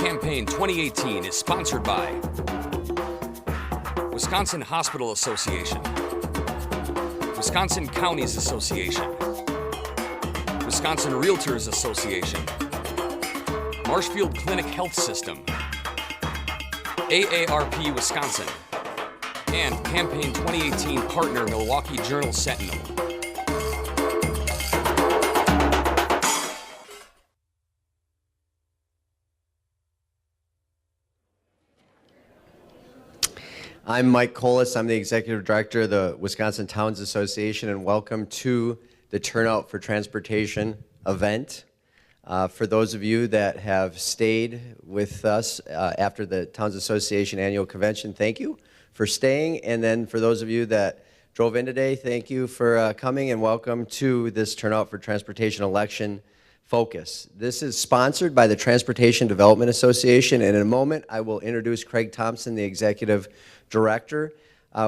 Campaign 2018 is sponsored by Wisconsin Hospital Association, Wisconsin Counties Association, Wisconsin Realtors Association, Marshfield Clinic Health System, AARP Wisconsin, and Campaign 2018 partner Milwaukee Journal Sentinel. I'm Mike Colas. I'm the Executive Director of the Wisconsin Towns Association, and welcome to the Turnout for Transportation event. For those of you that have stayed with us after the Towns Association Annual Convention, thank you for staying. And then for those of you that drove in today, thank you for coming, and welcome to this Turnout for Transportation election focus. This is sponsored by the Transportation Development Association, and in a moment I will introduce Craig Thompson, the Executive Director.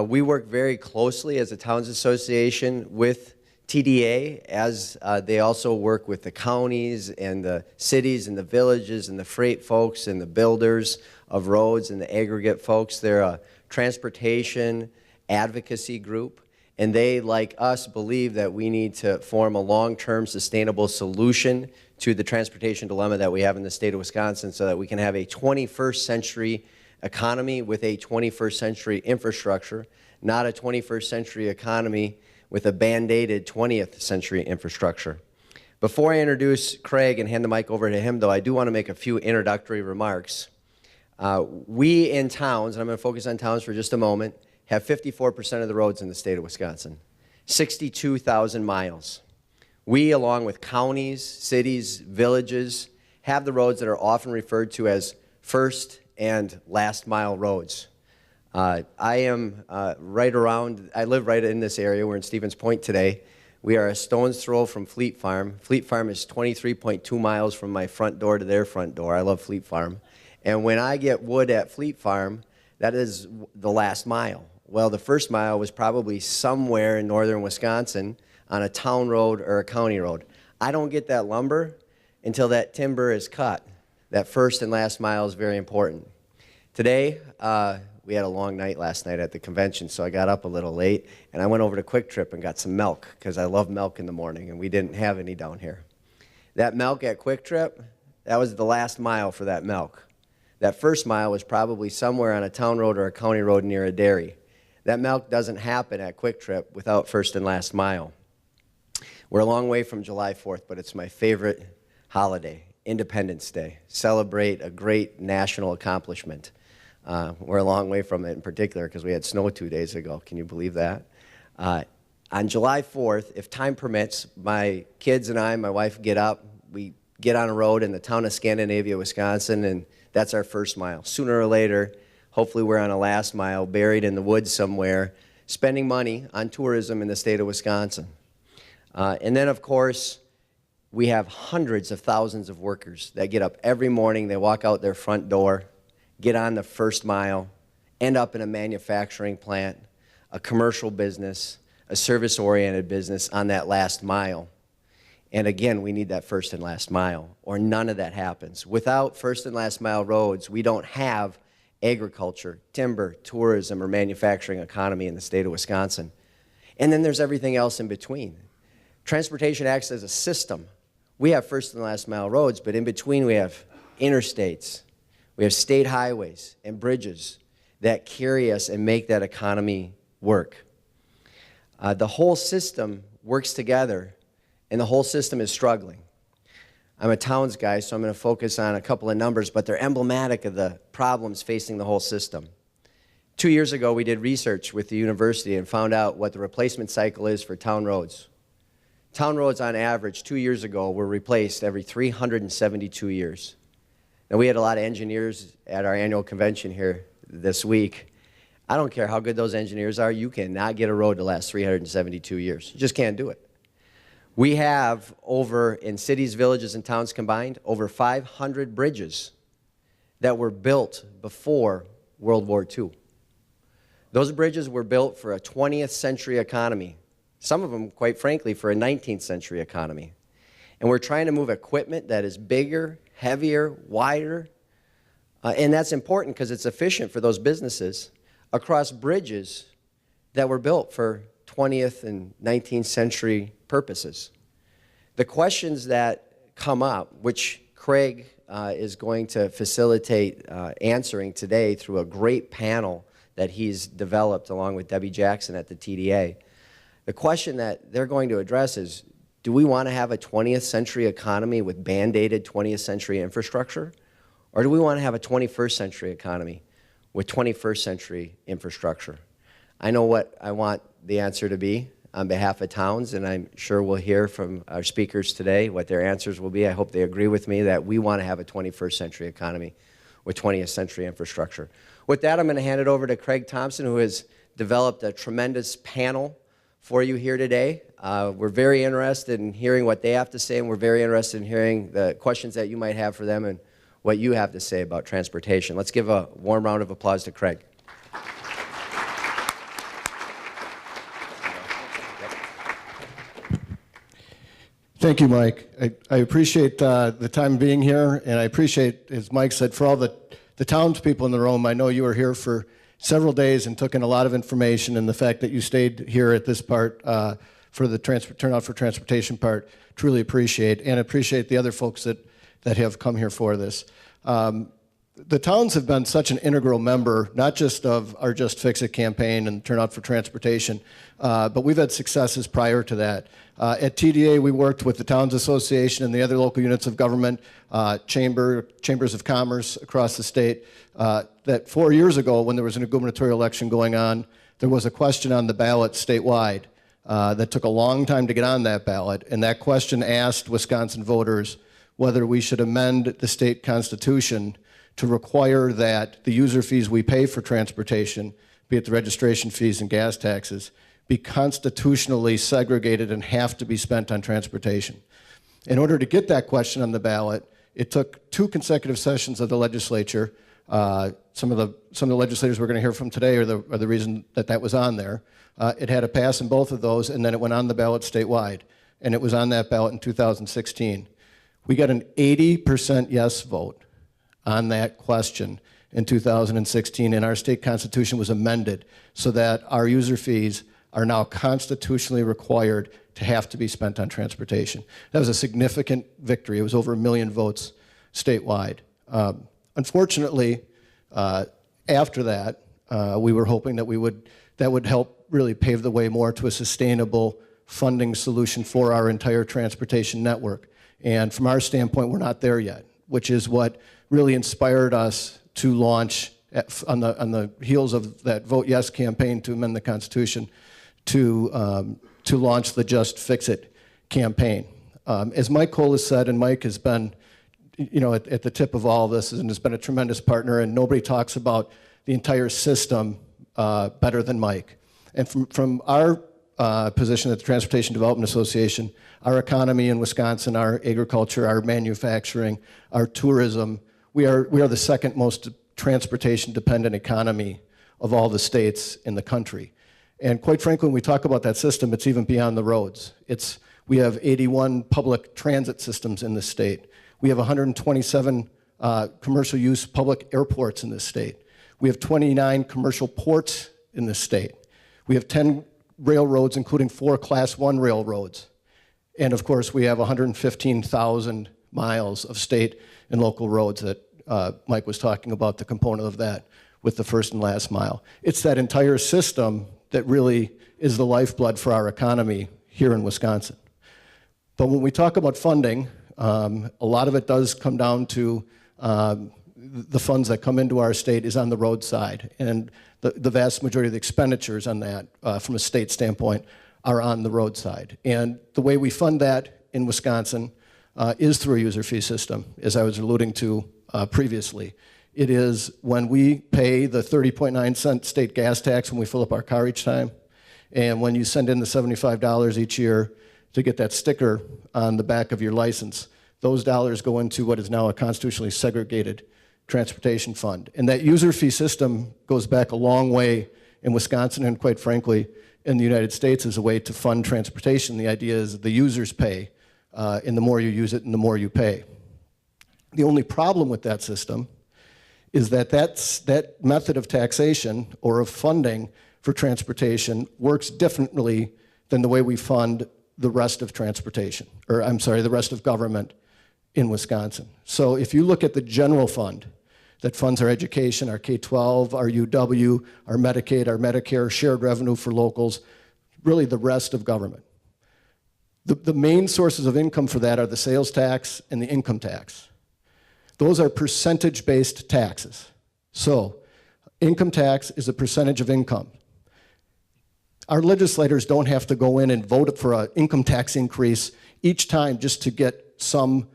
We work very closely as a Towns Association with TDA, as they also work with the counties and the cities and the villages and the freight folks and the builders of roads and the aggregate folks. They're a transportation advocacy group, and they, like us, believe that we need to form a long-term sustainable solution to the transportation dilemma that we have in the state of Wisconsin, so that we can have a 21st century economy with a 21st century infrastructure, not a 21st century economy with a band-aided 20th century infrastructure. Before I introduce Craig and hand the mic over to him, though, I do want to make a few introductory remarks. We in towns, and I'm going to focus on towns for just a moment, have 54% of the roads in the state of Wisconsin, 62,000 miles. We, along with counties, cities, villages, have the roads that are often referred to as first and last mile roads. I live right in this area. We're in Stevens Point today. We are a stone's throw from Fleet Farm. Fleet Farm is 23.2 miles from my front door to their front door. I love Fleet Farm. And when I get wood at Fleet Farm, that is the last mile. Well, the first mile was probably somewhere in northern Wisconsin on a town road or a county road. I don't get that lumber until that timber is cut. That first and last mile is very important. Today, we had a long night last night at the convention, so I got up a little late, and I went over to Quick Trip and got some milk, because I love milk in the morning, and we didn't have any down here. That milk at Quick Trip, that was the last mile for that milk. That first mile was probably somewhere on a town road or a county road near a dairy. That milk doesn't happen at Quick Trip without first and last mile. We're a long way from July 4th, but it's my favorite holiday, Independence Day. Celebrate a great national accomplishment. We're a long way from it in particular because we had snow 2 days ago. Can you believe that? On July 4th, if time permits, my kids and I, my wife, get up. We get on a road in the town of Scandinavia, Wisconsin, and that's our first mile. Sooner or later, hopefully we're on a last mile, buried in the woods somewhere, spending money on tourism in the state of Wisconsin. And then, of course, we have hundreds of thousands of workers that get up every morning. They walk out their front door, get on the first mile, end up in a manufacturing plant, a commercial business, a service-oriented business on that last mile. And again, we need that first and last mile, or none of that happens. Without first and last mile roads, we don't have agriculture, timber, tourism, or manufacturing economy in the state of Wisconsin. And then there's everything else in between. Transportation acts as a system. We have first and last mile roads, but in between we have interstates, we have state highways and bridges that carry us and make that economy work. The whole system works together, and the whole system is struggling. I'm a towns guy, so I'm going to focus on a couple of numbers, but they're emblematic of the problems facing the whole system. 2 years ago, we did research with the university and found out what the replacement cycle is for town roads. Town roads, on average, 2 years ago, were replaced every 372 years. Now, we had a lot of engineers at our annual convention here this week. I don't care how good those engineers are, you cannot get a road to last 372 years. You just can't do it. We have over, in cities, villages, and towns combined, over 500 bridges that were built before World War II. Those bridges were built for a 20th century economy. Some of them, quite frankly, for a 19th century economy. And we're trying to move equipment that is bigger, heavier, wider, And that's important because it's efficient for those businesses across bridges that were built for 20th and 19th century purposes. The questions that come up, which Craig is going to facilitate answering today through a great panel that he's developed along with Debbie Jackson at the TDA, the question that they're going to address is, do we want to have a 20th century economy with band-aided 20th century infrastructure? Or do we want to have a 21st century economy with 21st century infrastructure? I know what I want the answer to be on behalf of towns, and I'm sure we'll hear from our speakers today what their answers will be. I hope they agree with me that we want to have a 21st century economy with 20th century infrastructure. With that, I'm going to hand it over to Craig Thompson, who has developed a tremendous panel for you here today. We're very interested in hearing what they have to say, and we're very interested in hearing the questions that you might have for them and what you have to say about transportation. Let's give a warm round of applause to Craig. Thank you, Mike. I appreciate the time being here, and I appreciate, as Mike said, for all the townspeople in the room. I know you were here for several days and took in a lot of information, and the fact that you stayed here at this part for the turnout for transportation part, truly appreciate, and appreciate the other folks that have come here for this. The towns have been such an integral member, not just of our Just Fix It campaign and Turnout for Transportation, but we've had successes prior to that. At TDA, we worked with the Towns Association and the other local units of government, chambers of commerce across the state, that 4 years ago, when there was a gubernatorial election going on, there was a question on the ballot statewide that took a long time to get on that ballot, and that question asked Wisconsin voters whether we should amend the state constitution to require that the user fees we pay for transportation, be it the registration fees and gas taxes, be constitutionally segregated and have to be spent on transportation. In order to get that question on the ballot, it took 2 consecutive sessions of the legislature. Some of the legislators we're going to hear from today are the reason that was on there. It had to pass in both of those, and then it went on the ballot statewide, and it was on that ballot in 2016. We got an 80% yes vote on that question in 2016, and our state constitution was amended so that our user fees are now constitutionally required to have to be spent on transportation. That was a significant victory. It was over 1 million votes statewide. Unfortunately, after that, we were hoping that that would help really pave the way more to a sustainable funding solution for our entire transportation network. And from our standpoint, we're not there yet, which is what really inspired us to launch, on the heels of that Vote Yes campaign to amend the Constitution, to launch the Just Fix It campaign. As Mike Cole has said, and Mike has been at the tip of all of this and has been a tremendous partner, and nobody talks about the entire system better than Mike. And from our position at the Transportation Development Association, our economy in Wisconsin, our agriculture, our manufacturing, our tourism, we are the second most transportation dependent economy of all the states in the country. And quite frankly, when we talk about that system, it's even beyond the roads. We have 81 public transit systems in this state. We have 127 commercial use public airports in this state. We have 29 commercial ports in this state. We have 10 railroads, including 4 Class 1 railroads. And of course, we have 115,000 miles of state and local roads that Mike was talking about, the component of that with the first and last mile. It's that entire system that really is the lifeblood for our economy here in Wisconsin. But when we talk about funding, a lot of it does come down to the funds that come into our state is on the road side. And the vast majority of the expenditures on that, from a state standpoint, are on the road side. And the way we fund that in Wisconsin is through a user fee system, as I was alluding to previously. It is when we pay the 30.9 cent state gas tax when we fill up our car each time, and when you send in the $75 each year to get that sticker on the back of your license, those dollars go into what is now a constitutionally segregated transportation fund. And that user fee system goes back a long way in Wisconsin, and quite frankly, in the United States, as a way to fund transportation. The idea is that the users pay, and the more you use it, and the more you pay. The only problem with that system is that that method of taxation or of funding for transportation works differently than the way we fund the rest of transportation, or I'm sorry, the rest of government in Wisconsin. So if you look at the general fund that funds our education, our K-12, our UW, our Medicaid, our Medicare, shared revenue for locals, really the rest of government. The main sources of income for that are the sales tax and the income tax. Those are percentage-based taxes. So income tax is a percentage of income. Our legislators don't have to go in and vote for an income tax increase each time just to get some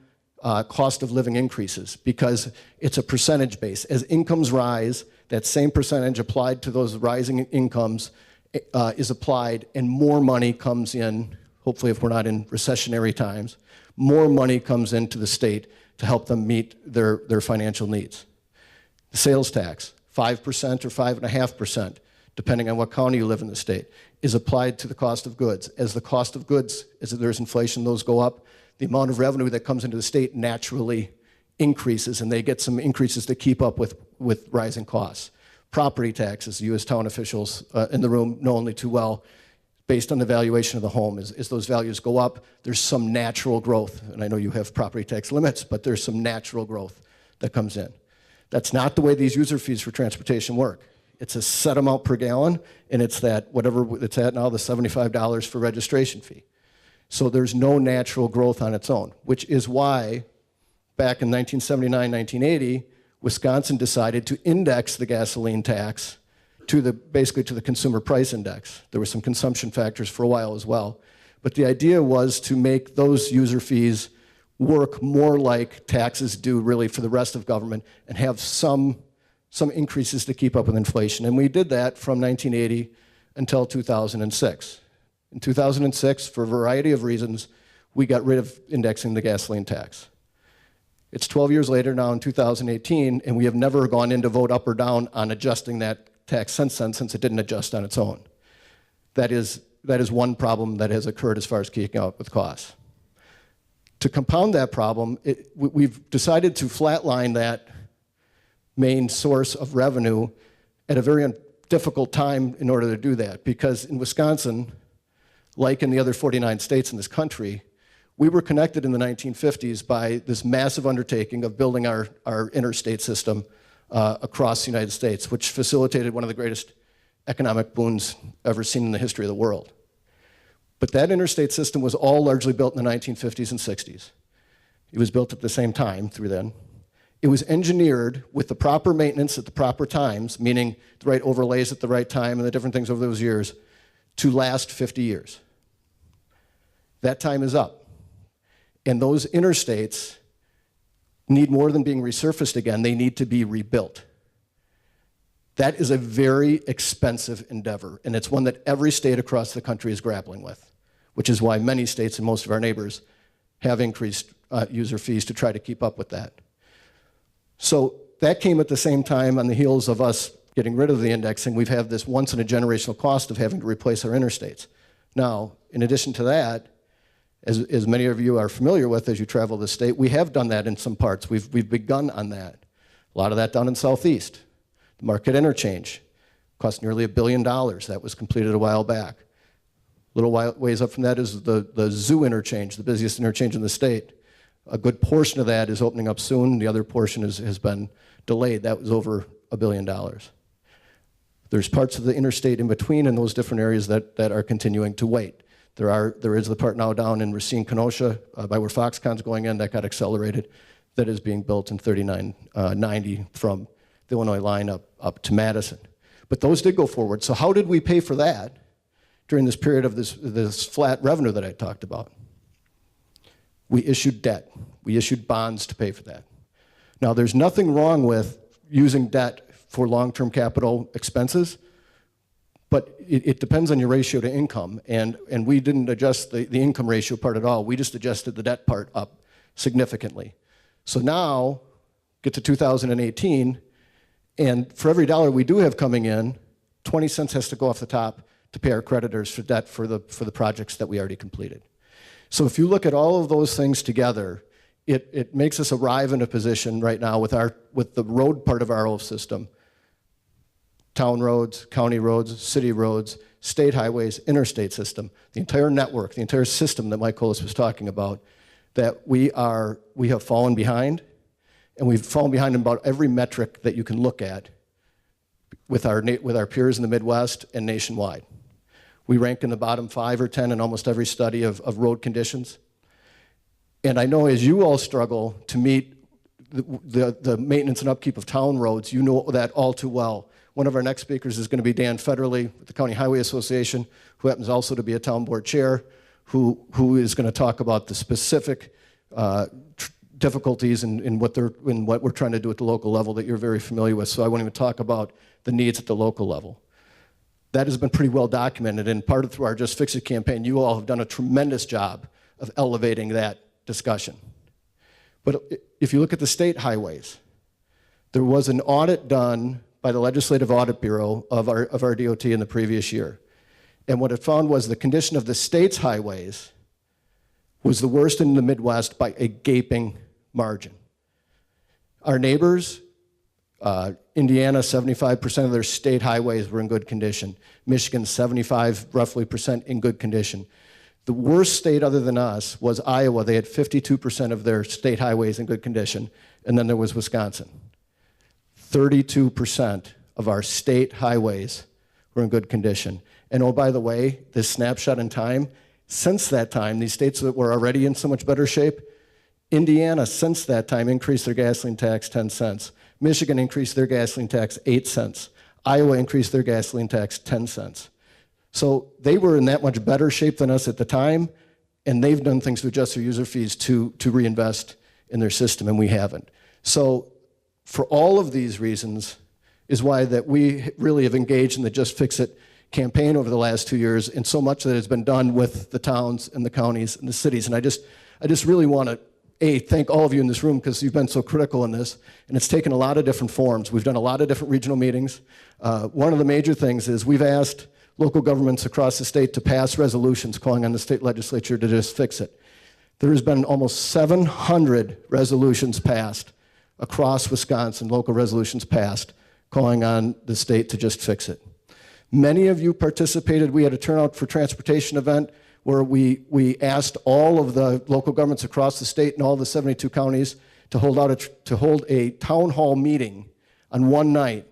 cost of living increases, because it's a percentage base. As incomes rise, that same percentage applied to those rising incomes is applied, and more money comes in, hopefully if we're not in recessionary times, more money comes into the state to help them meet their financial needs. The sales tax, 5% or 5.5%, depending on what county you live in the state, is applied to the cost of goods. As the cost of goods, as there's inflation, those go up, the amount of revenue that comes into the state naturally increases, and they get some increases to keep up with rising costs. Property taxes, you as town officials in the room know only too well, based on the valuation of the home. As those values go up, there's some natural growth. And I know you have property tax limits, but there's some natural growth that comes in. That's not the way these user fees for transportation work. It's a set amount per gallon, and it's that, whatever it's at now, the $75 for registration fee. So there's no natural growth on its own, which is why back in 1979, 1980, Wisconsin decided to index the gasoline tax to basically to the consumer price index. There were some consumption factors for a while as well. But the idea was to make those user fees work more like taxes do really for the rest of government and have some increases to keep up with inflation. And we did that from 1980 until 2006. In 2006, for a variety of reasons, we got rid of indexing the gasoline tax. It's 12 years later now in 2018, and we have never gone in to vote up or down on adjusting that tax since then, since it didn't adjust on its own. That is one problem that has occurred as far as keeping up with costs. To compound that problem, we've decided to flatline that main source of revenue at a very difficult time in order to do that, because in Wisconsin, like in the other 49 states in this country, we were connected in the 1950s by this massive undertaking of building our interstate system across the United States, which facilitated one of the greatest economic boons ever seen in the history of the world. But that interstate system was all largely built in the 1950s and 60s. It was built at the same time through then. It was engineered with the proper maintenance at the proper times, meaning the right overlays at the right time and the different things over those years, to last 50 years. That time is up. And those interstates need more than being resurfaced again, they need to be rebuilt. That is a very expensive endeavor, and it's one that every state across the country is grappling with, which is why many states and most of our neighbors have increased user fees to try to keep up with that. So that came at the same time on the heels of us getting rid of the indexing. We've had this once in a generational cost of having to replace our interstates. Now, in addition to that, as many of you are familiar with as you travel the state, we have done that in some parts. We've begun on that. A lot of that down in Southeast. The Market interchange cost nearly $1 billion. That was completed a while back. A little ways up from that is the Zoo interchange, the busiest interchange in the state. A good portion of that is opening up soon. The other portion has been delayed. That was over $1 billion. There's parts of the interstate in between in those different areas that are continuing to wait. There is the part now down in Racine, Kenosha, by where Foxconn's going in, that got accelerated, that is being built in 3990 from the Illinois line up to Madison. But those did go forward. So how did we pay for that during this period of this flat revenue that I talked about? We issued debt. We issued bonds to pay for that. Now, there's nothing wrong with using debt for long-term capital expenses, but it depends on your ratio to income, and we didn't adjust the income ratio part at all. We just adjusted the debt part up significantly. So now, get to 2018, and for every dollar we do have coming in, 20 cents has to go off the top to pay our creditors for debt for the projects that we already completed. So if you look at all of those things together, it makes us arrive in a position right now with the road part of our system, town roads, county roads, city roads, state highways, interstate system, the entire network, the entire system that Mike Colas was talking about, that we have fallen behind, and we've fallen behind in about every metric that you can look at with our peers in the Midwest and nationwide. We rank in the bottom 5 or 10 in almost every study of road conditions. And I know as you all struggle to meet the maintenance and upkeep of town roads, you know that all too well. One of our next speakers is going to be Dan Federley with the County Highway Association, who happens also to be a town board chair, who is going to talk about the specific difficulties in what we're trying to do at the local level that you're very familiar with. So I won't even talk about the needs at the local level. That has been pretty well documented, and part of through our Just Fix It campaign, you all have done a tremendous job of elevating that discussion. But if you look at the state highways, there was an audit done by the Legislative Audit Bureau of our DOT in the previous year. And what it found was the condition of the state's highways was the worst in the Midwest by a gaping margin. Our neighbors, Indiana, 75% of their state highways were in good condition. Michigan, 75% roughly in good condition. The worst state other than us was Iowa. They had 52% of their state highways in good condition. And then there was Wisconsin. 32% of our state highways were in good condition. And oh, by the way, this snapshot in time, since that time, these states that were already in so much better shape, Indiana, since that time, increased their gasoline tax 10 cents. Michigan increased their gasoline tax 8 cents. Iowa increased their gasoline tax 10 cents. So they were in that much better shape than us at the time, and they've done things to adjust their user fees to reinvest in their system, and we haven't. So for all of these reasons is why that we really have engaged in the Just Fix It campaign over the last 2 years, and so much that has been done with the towns and the counties and the cities. And I just really want to, thank all of you in this room because you've been so critical in this, and it's taken a lot of different forms. We've done a lot of different regional meetings. One of the major things is we've asked local governments across the state to pass resolutions calling on the state legislature to just fix it. There has been almost 700 resolutions passed across Wisconsin, local resolutions passed, calling on the state to just fix it. Many of you participated. We had a Turnout for Transportation event where we asked all of the local governments across the state and all the 72 counties to hold a town hall meeting on one night,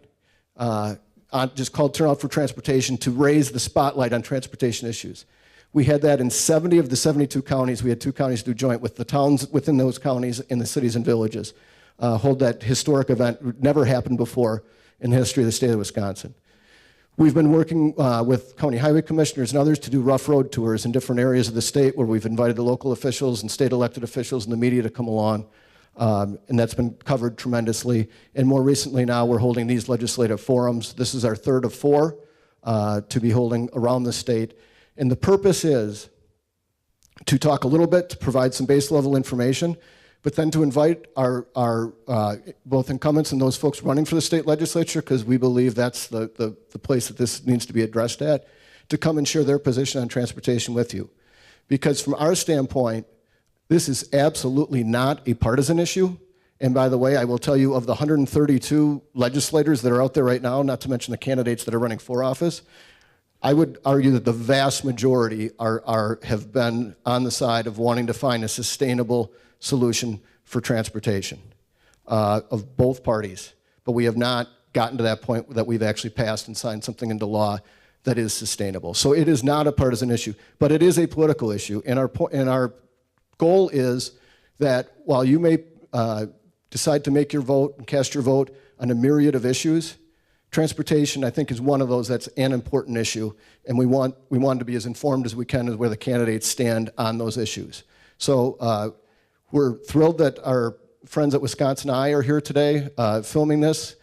just called Turnout for Transportation, to raise the spotlight on transportation issues. We had that in 70 of the 72 counties. We had 2 counties do joint with the towns within those counties and the cities and villages. Hold that historic event. Never happened before in the history of the state of Wisconsin. We've been working with county highway commissioners and others to do rough road tours in different areas of the state where we've invited the local officials and state elected officials and the media to come along. And that's been covered tremendously. And more recently now, we're holding these legislative forums. This is our 3rd of 4 to be holding around the state. And the purpose is to talk a little bit, to provide some base level information, but then to invite our both incumbents and those folks running for the state legislature, because we believe that's the place that this needs to be addressed at, to come and share their position on transportation with you. Because from our standpoint, this is absolutely not a partisan issue. And by the way, I will tell you, of the 132 legislators that are out there right now, not to mention the candidates that are running for office, I would argue that the vast majority have been on the side of wanting to find a sustainable solution for transportation of both parties. But we have not gotten to that point that we've actually passed and signed something into law that is sustainable. So it is not a partisan issue, but it is a political issue. And our goal is that while you may decide to make your vote and cast your vote on a myriad of issues, transportation, I think, is one of those that's an important issue, and we want to be as informed as we can as where the candidates stand on those issues. So we're thrilled that our friends at WisconsinEye are here today filming this.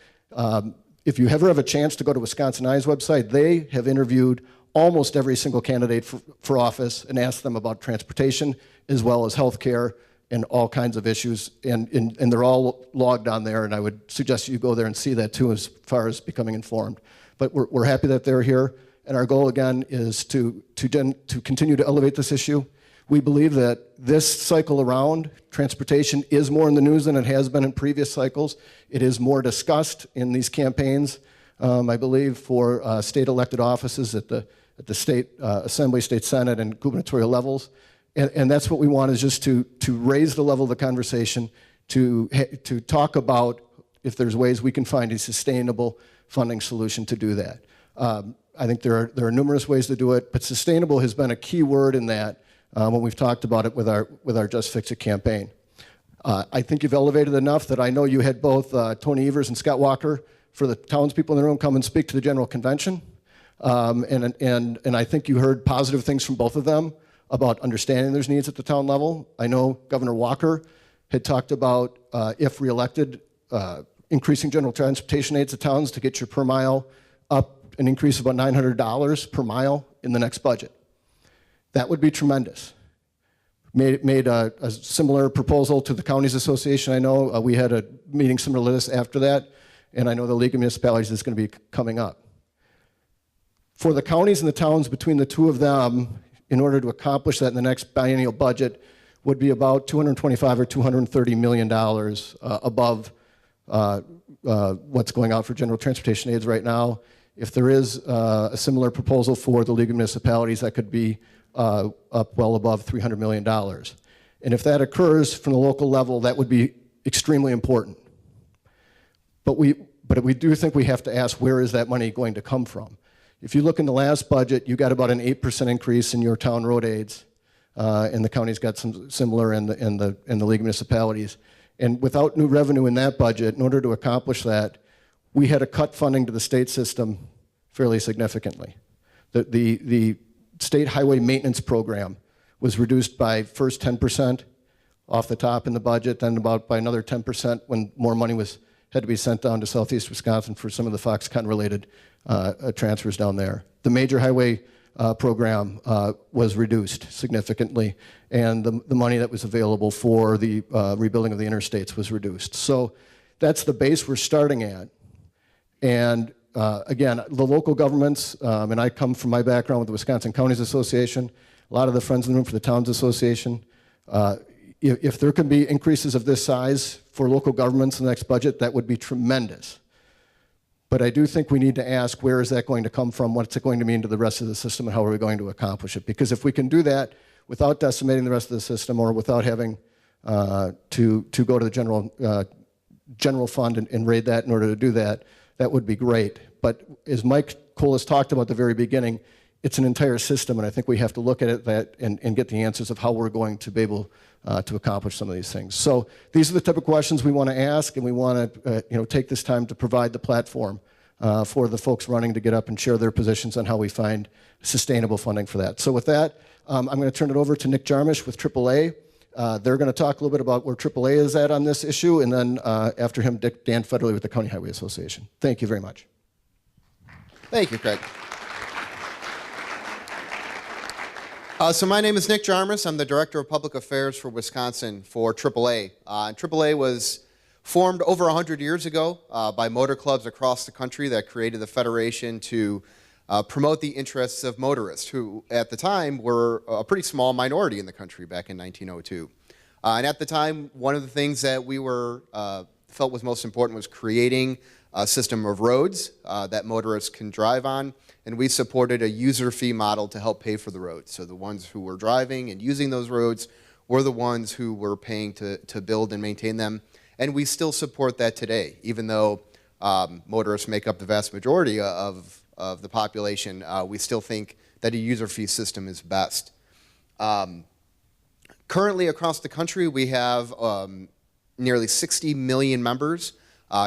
If you ever have a chance to go to WisconsinEye's website, they have interviewed almost every single candidate for office and asked them about transportation as well as healthcare and all kinds of issues, and they're all logged on there, and I would suggest you go there and see that too as far as becoming informed. But we're happy that they're here, and our goal again is to continue to elevate this issue. We believe that this cycle around, transportation is more in the news than it has been in previous cycles. It is more discussed in these campaigns, I believe, for state elected offices at the state assembly, state senate, and gubernatorial levels. And that's what we want, is just to raise the level of the conversation, to talk about if there's ways we can find a sustainable funding solution to do that. I think there are numerous ways to do it, but sustainable has been a key word in that when we've talked about it with our Just Fix It campaign. I think you've elevated enough that I know you had both Tony Evers and Scott Walker for the townspeople in the room come and speak to the general convention. And I think you heard positive things from both of them about understanding there's needs at the town level. I know Governor Walker had talked about, if reelected, increasing general transportation aids to towns to get your per mile up an increase of about $900 per mile in the next budget. That would be tremendous. Made a similar proposal to the Counties Association. I know we had a meeting similar to this after that, and I know the League of Municipalities is going to be coming up. For the counties and the towns, between the two of them, in order to accomplish that in the next biennial budget, would be about $225 or $230 million above what's going out for general transportation aids right now. If there is a similar proposal for the League of Municipalities, that could be up well above $300 million. And if that occurs from the local level, that would be extremely important. But we do think we have to ask, where is that money going to come from? If you look in the last budget, you got about an 8% increase in your town road aids, and the county's got some similar in the League of Municipalities. And without new revenue in that budget, in order to accomplish that, we had to cut funding to the state system fairly significantly. The state highway maintenance program was reduced by first 10% off the top in the budget, then by another 10% when more money had to be sent down to southeast Wisconsin for some of the Foxconn related transfers down there. The major highway program was reduced significantly, and the money that was available for the rebuilding of the interstates was reduced. So that's the base we're starting at. And again, the local governments, and I come from my background with the Wisconsin Counties Association, a lot of the friends in the room for the Towns Association. If there can be increases of this size for local governments in the next budget, that would be tremendous. But I do think we need to ask, where is that going to come from? What's it going to mean to the rest of the system, and how are we going to accomplish it? Because if we can do that without decimating the rest of the system, or without having to go to the general fund and raid that in order to do that, that would be great. But as Mike Cole has talked about at the very beginning, it's an entire system, and I think we have to look at it and get the answers of how we're going to be able to accomplish some of these things. So these are the type of questions we want to ask, and we want to take this time to provide the platform for the folks running to get up and share their positions on how we find sustainable funding for that. So with that, I'm going to turn it over to Nick Jarmusch with AAA. They're going to talk a little bit about where AAA is at on this issue, and then after him, Dan Federley with the County Highway Association. Thank you very much. Thank you, Craig. So my name is Nick Jarmusch. I'm the Director of Public Affairs for Wisconsin for AAA. AAA was formed over 100 years ago by motor clubs across the country that created the federation to promote the interests of motorists, who at the time were a pretty small minority in the country back in 1902. And at the time, one of the things that we felt was most important was creating a system of roads that motorists can drive on, and we supported a user fee model to help pay for the roads. So the ones who were driving and using those roads were the ones who were paying to build and maintain them, and we still support that today, even though motorists make up the vast majority of the population. We still think that a user fee system is best. Currently across the country, we have nearly 60 million members.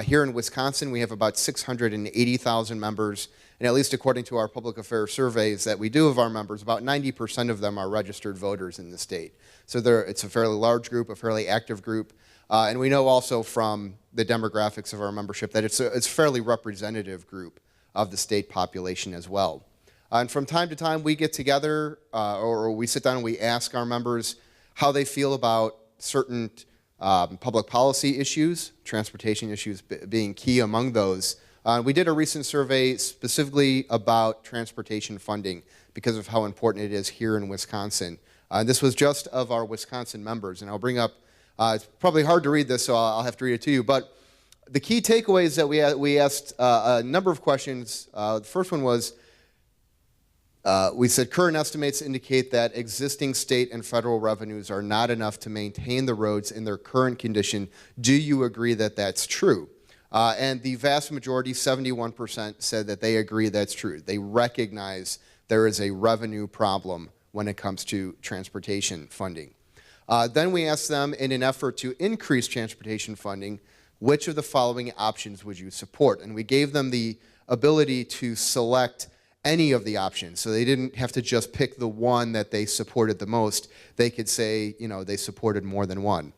Here in Wisconsin, we have about 680,000 members, and at least according to our public affairs surveys that we do of our members, about 90% of them are registered voters in the state. So it's a fairly large group, a fairly active group, and we know also from the demographics of our membership that it's a fairly representative group of the state population as well. And from time to time, we get together, or we sit down and we ask our members how they feel about certain public policy issues, transportation issues being key among those. We did a recent survey specifically about transportation funding, because of how important it is here in Wisconsin. This was just of our Wisconsin members, and I'll bring up, it's probably hard to read this, so I'll have to read it to you, but the key takeaways that we asked a number of questions. The first one was, we said current estimates indicate that existing state and federal revenues are not enough to maintain the roads in their current condition. Do you agree that that's true? And the vast majority, 71%, said that they agree that's true. They recognize there is a revenue problem when it comes to transportation funding. Then we asked them, in an effort to increase transportation funding, which of the following options would you support? And we gave them the ability to select any of the options. So they didn't have to just pick the one that they supported the most. They could say, you know, they supported more than one.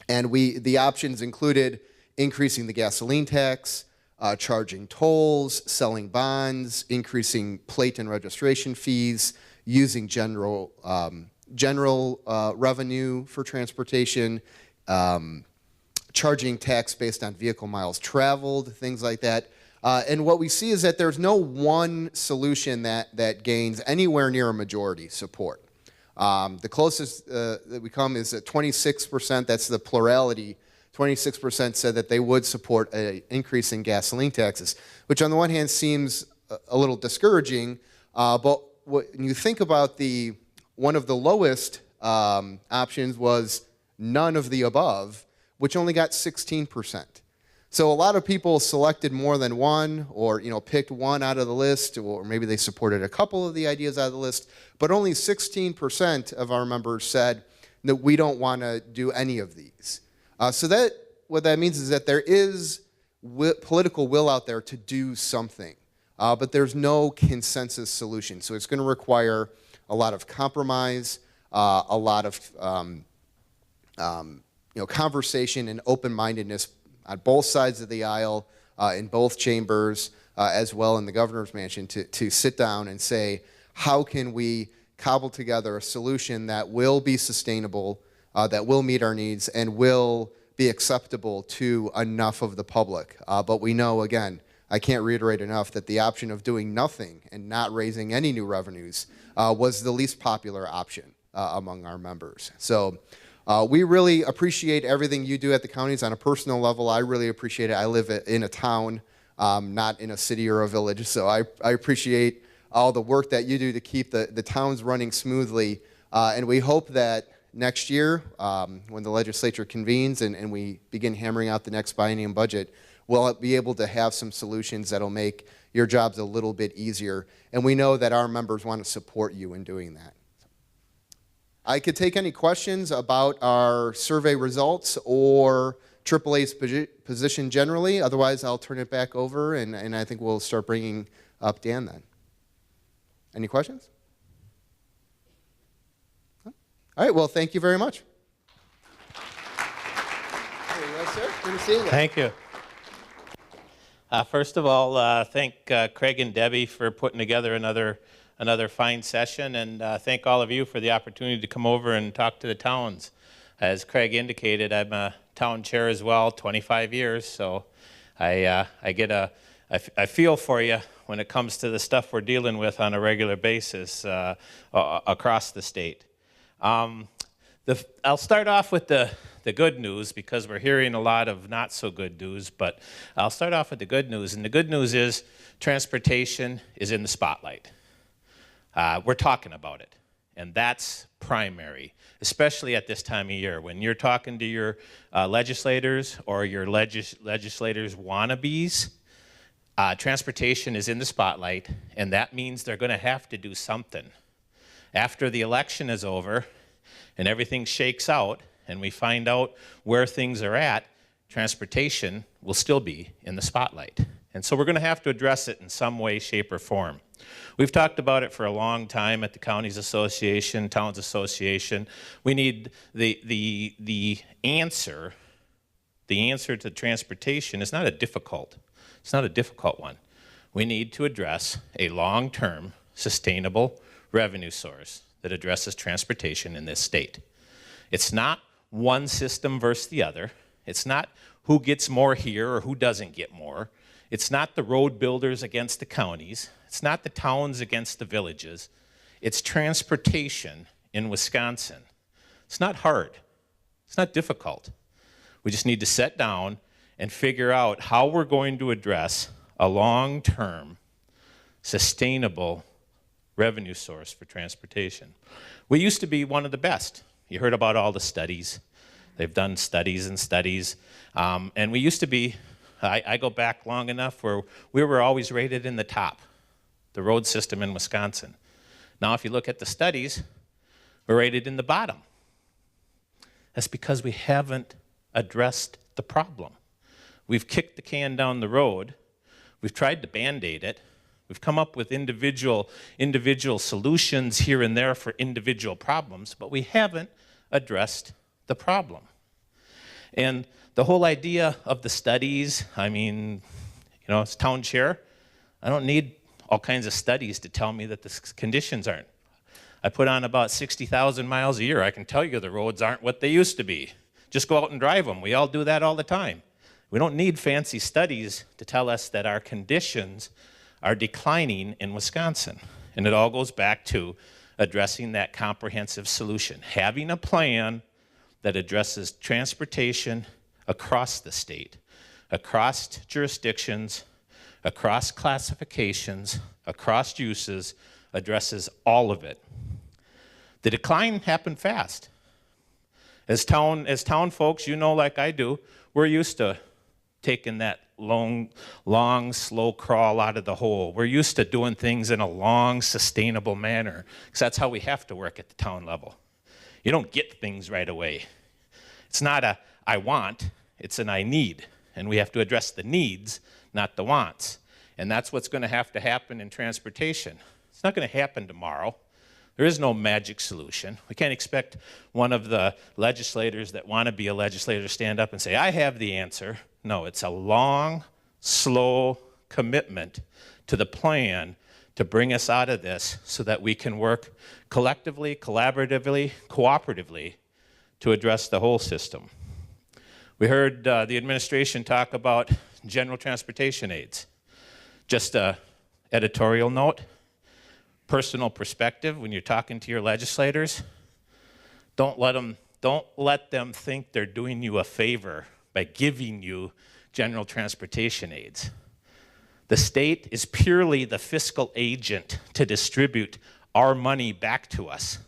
And the options included increasing the gasoline tax, charging tolls, selling bonds, increasing plate and registration fees, using general revenue for transportation, charging tax based on vehicle miles traveled, things like that. And what we see is that there's no one solution that gains anywhere near a majority support. The closest that we come is at 26%, that's the plurality. 26% said that they would support an increase in gasoline taxes, which on the one hand seems a little discouraging, but when you think about one of the lowest options was none of the above, which only got 16%. So a lot of people selected more than one, or picked one out of the list, or maybe they supported a couple of the ideas out of the list, but only 16% of our members said that we don't want to do any of these. So what that means is that there is political will out there to do something, but there's no consensus solution. So it's going to require a lot of compromise, a lot of conversation and open-mindedness on both sides of the aisle, in both chambers, as well in the governor's mansion, to sit down and say, how can we cobble together a solution that will be sustainable, that will meet our needs, and will be acceptable to enough of the public. But we know, again, I can't reiterate enough, that the option of doing nothing and not raising any new revenues was the least popular option among our members. So we really appreciate everything you do at the counties. On a personal level, I really appreciate it. I live in a town, not in a city or a village, so I appreciate all the work that you do to keep the towns running smoothly. And we hope that next year, when the legislature convenes and we begin hammering out the next biennium budget, we'll be able to have some solutions that'll make your jobs a little bit easier. And we know that our members want to support you in doing that. I could take any questions about our survey results or AAA's position generally. Otherwise, I'll turn it back over, and I think we'll start bringing up Dan then. Any questions? All right, well, thank you very much. There you go, sir. Good to see you. Thank you. First of all, thank Craig and Debbie for putting together another fine session, and thank all of you for the opportunity to come over and talk to the towns. As Craig indicated, I'm a town chair as well, 25 years, so I feel for you when it comes to the stuff we're dealing with on a regular basis across the state. I'll start off with the good news, because we're hearing a lot of not so good news, but I'll start off with the good news, and the good news is transportation is in the spotlight. We're talking about it, and that's primary, especially at this time of year. When you're talking to your legislators or your legislators' wannabes, transportation is in the spotlight, and that means they're going to have to do something. After the election is over and everything shakes out and we find out where things are at, transportation will still be in the spotlight. And so we're going to have to address it in some way, shape, or form. We've talked about it for a long time at the Counties Association, Towns Association. We need the answer to transportation is not a difficult one. We need to address a long-term, sustainable revenue source that addresses transportation in this state. It's not one system versus the other. It's not who gets more here or who doesn't get more. It's not the road builders against the counties. It's not the towns against the villages. It's transportation in Wisconsin. It's not hard. It's not difficult. We just need to sit down and figure out how we're going to address a long-term, sustainable revenue source for transportation. We used to be one of the best. You heard about all the studies. They've done studies and studies. And we used to be, I go back long enough where we were always rated in the top, the road system in Wisconsin. Now, if you look at the studies, we're rated in the bottom. That's because we haven't addressed the problem. We've kicked the can down the road. We've tried to Band-Aid it. We've come up with individual solutions here and there for individual problems, but we haven't addressed the problem. And the whole idea of the studies, I mean, you know, as town chair, I don't need all kinds of studies to tell me that the conditions aren't. I put on about 60,000 miles a year. I can tell you the roads aren't what they used to be. Just go out and drive them. We all do that all the time. We don't need fancy studies to tell us that our conditions are declining in Wisconsin. And it all goes back to addressing that comprehensive solution, having a plan that addresses transportation across the state, across jurisdictions, across classifications, across uses, addresses all of it. The decline happened fast. As town folks, you know like I do, we're used to taking that long, slow crawl out of the hole. We're used to doing things in a long, sustainable manner, because that's how we have to work at the town level. You don't get things right away. It's not a I want, it's an I need. And we have to address the needs, not the wants. And that's what's going to happen in transportation. It's not going to happen tomorrow. There is no magic solution. We can't expect one of the legislators that want to be a legislator to stand up and say, I have the answer. No, it's a long, slow commitment to the plan to bring us out of this so that we can work collectively, collaboratively, cooperatively to address the whole system. We heard the administration talk about general transportation aids. Just an editorial note, personal perspective, when you're talking to your legislators, don't let them think they're doing you a favor by giving you general transportation aids. The state is purely the fiscal agent to distribute our money back to us.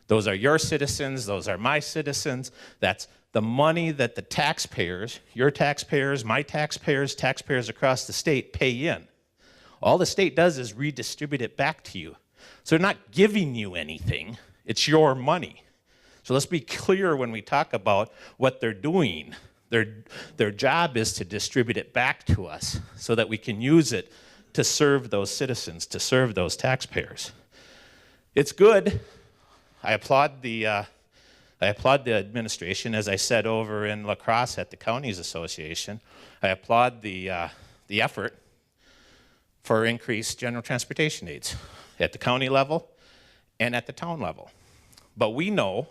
Those are your citizens, those are my citizens. That's the money that the taxpayers, your taxpayers, my taxpayers, taxpayers across the state pay in. All the state does is redistribute it back to you. So they're not giving you anything, it's your money. So let's be clear when we talk about what they're doing. Their job is to distribute it back to us so that we can use it to serve those citizens, to serve those taxpayers. It's good. I applaud the administration, as I said over in La Crosse at the Counties Association. I applaud the effort for increased general transportation aids at the county level and at the town level. But we know,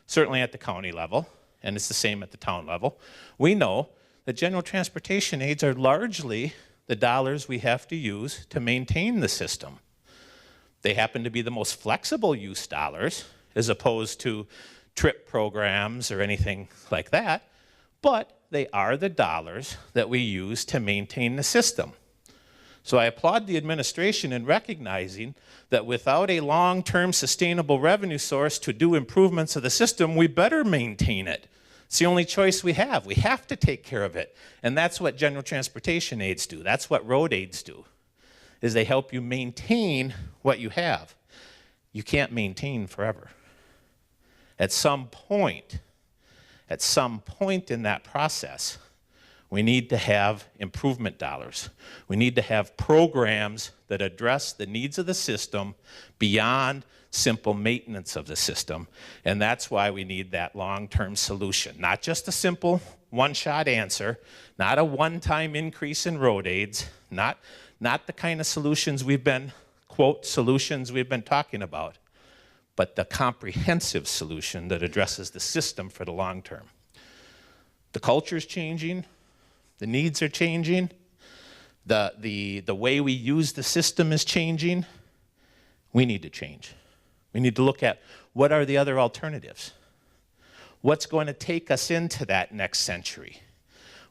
certainly at the county level, and it's the same at the town level, we know that general transportation aids are largely the dollars we have to use to maintain the system. They happen to be the most flexible use dollars as opposed to trip programs or anything like that, but they are the dollars that we use to maintain the system. So I applaud the administration in recognizing that without a long-term sustainable revenue source to do improvements of the system, we better maintain it. It's the only choice we have. We have to take care of it. And that's what general transportation aids do. That's what road aids do, is they help you maintain what you have. You can't maintain forever. At some point in that process, we need to have improvement dollars. We need to have programs that address the needs of the system beyond simple maintenance of the system. And that's why we need that long-term solution. Not just a simple one-shot answer, not a one-time increase in road aids, not the kind of solutions we've been, quote, solutions we've been talking about, but the comprehensive solution that addresses the system for the long term. The culture's changing. The needs are changing. The way we use the system is changing. We need to change. We need to look at what are the other alternatives. What's going to take us into that next century?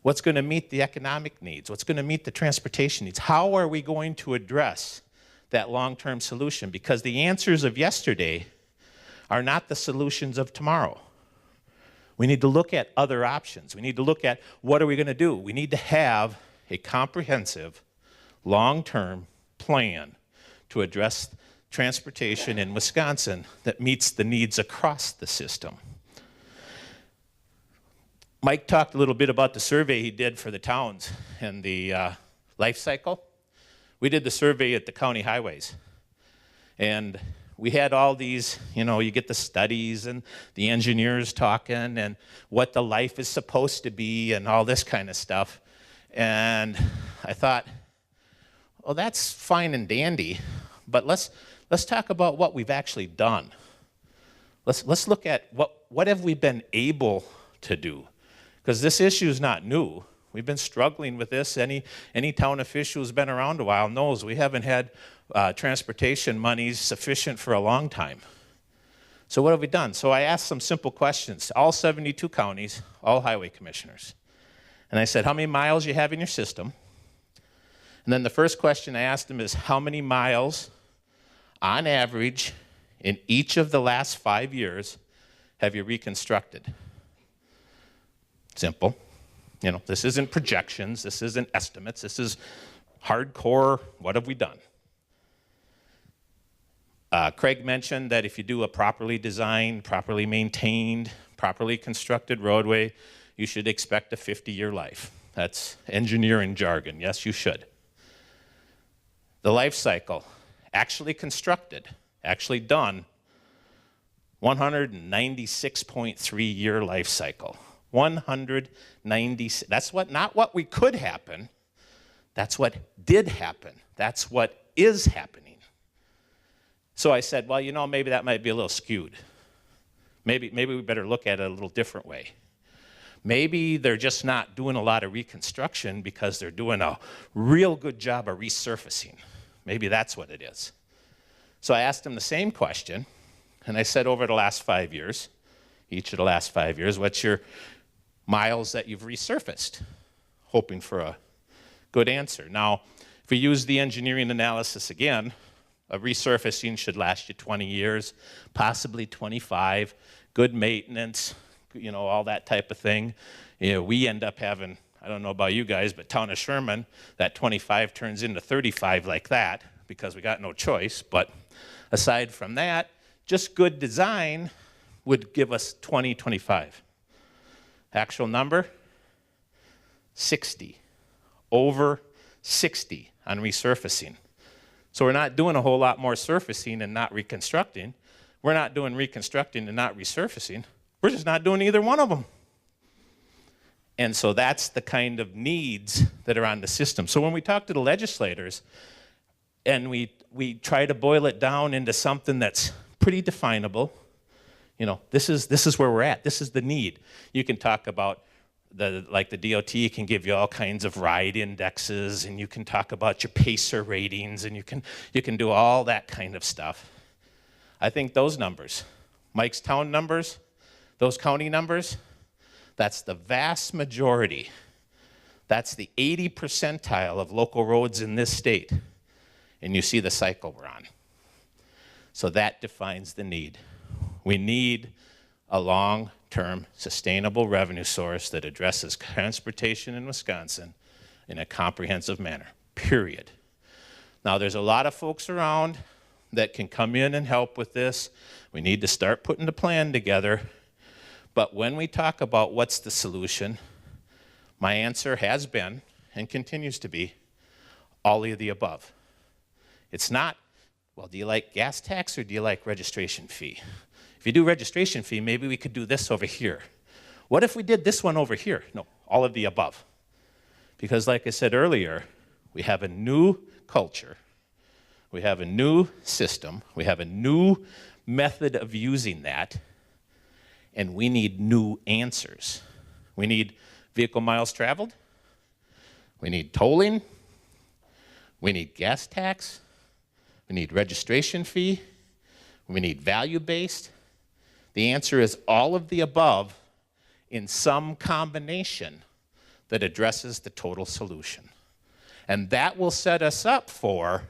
What's going to meet the economic needs? What's going to meet the transportation needs? How are we going to address that long-term solution? Because the answers of yesterday are not the solutions of tomorrow. We need to look at other options. We need to look at what are we going to do. We need to have a comprehensive, long-term plan to address transportation in Wisconsin that meets the needs across the system. Mike talked a little bit about the survey he did for the towns and the life cycle. We did the survey at the county highways. And we had all these, you get the studies and the engineers talking and what the life is supposed to be and all this kind of stuff. And I thought, well, that's fine and dandy, but let's talk about what we've actually done. Let's look at what have we been able to do. Because this issue is not new. We've been struggling with this. Any town official who's been around a while knows we haven't had transportation monies sufficient for a long time. So what have we done? So I asked some simple questions to all 72 counties, all highway commissioners. And I said, how many miles you have in your system? And then the first question I asked them is, how many miles, on average, in each of the last 5 years, have you reconstructed? Simple. This isn't projections, this isn't estimates, this is hardcore, what have we done? Craig mentioned that if you do a properly designed, properly maintained, properly constructed roadway, you should expect a 50-year life. That's engineering jargon, yes, you should. The life cycle, actually constructed, actually done, 196.3-year life cycle. 196. That's not what we could happen. That's what did happen. That's what is happening. So I said, well, maybe that might be a little skewed. Maybe we better look at it a little different way. Maybe they're just not doing a lot of reconstruction because they're doing a real good job of resurfacing. Maybe that's what it is. So I asked them the same question, and I said over the last 5 years, each of the last 5 years, what's your miles that you've resurfaced, hoping for a good answer. Now, if we use the engineering analysis again, a resurfacing should last you 20 years, possibly 25, good maintenance, all that type of thing. We end up having, I don't know about you guys, but town of Sherman, that 25 turns into 35 like that because we got no choice. But aside from that, just good design would give us 20, 25. Actual number, 60. Over 60 on resurfacing. So we're not doing a whole lot more surfacing and not reconstructing. We're not doing reconstructing and not resurfacing. We're just not doing either one of them. And so that's the kind of needs that are on the system. So when we talk to the legislators and we try to boil it down into something that's pretty definable, this is where we're at. This is the need. You can talk about the DOT can give you all kinds of ride indexes, and you can talk about your pacer ratings, and you can do all that kind of stuff. I think those numbers, Mike's town numbers, those county numbers, that's the vast majority. That's the 80 percentile of local roads in this state. And you see the cycle we're on. So that defines the need. We need a long-term sustainable revenue source that addresses transportation in Wisconsin in a comprehensive manner, period. Now, there's a lot of folks around that can come in and help with this. We need to start putting the plan together. But when we talk about what's the solution, my answer has been and continues to be all of the above. It's not, well, do you like gas tax or do you like registration fee? If you do registration fee, maybe we could do this over here. What if we did this one over here? No, all of the above. Because like I said earlier, we have a new culture. We have a new system. We have a new method of using that. And we need new answers. We need vehicle miles traveled. We need tolling. We need gas tax. We need registration fee. We need value-based. The answer is all of the above in some combination that addresses the total solution. And that will set us up for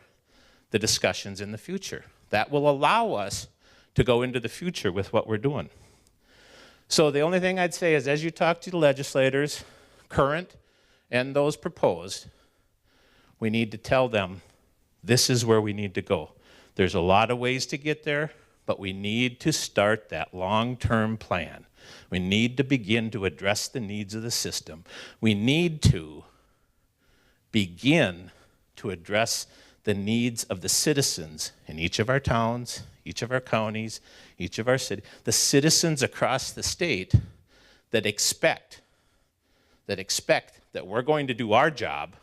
the discussions in the future. That will allow us to go into the future with what we're doing. So the only thing I'd say is as you talk to the legislators, current and those proposed, we need to tell them this is where we need to go. There's a lot of ways to get there, but we need to start that long-term plan. We need to begin to address the needs of the system. We need to begin to address the needs of the citizens in each of our towns, each of our counties, each of our cities, the citizens across the state that expect that we're going to do our job,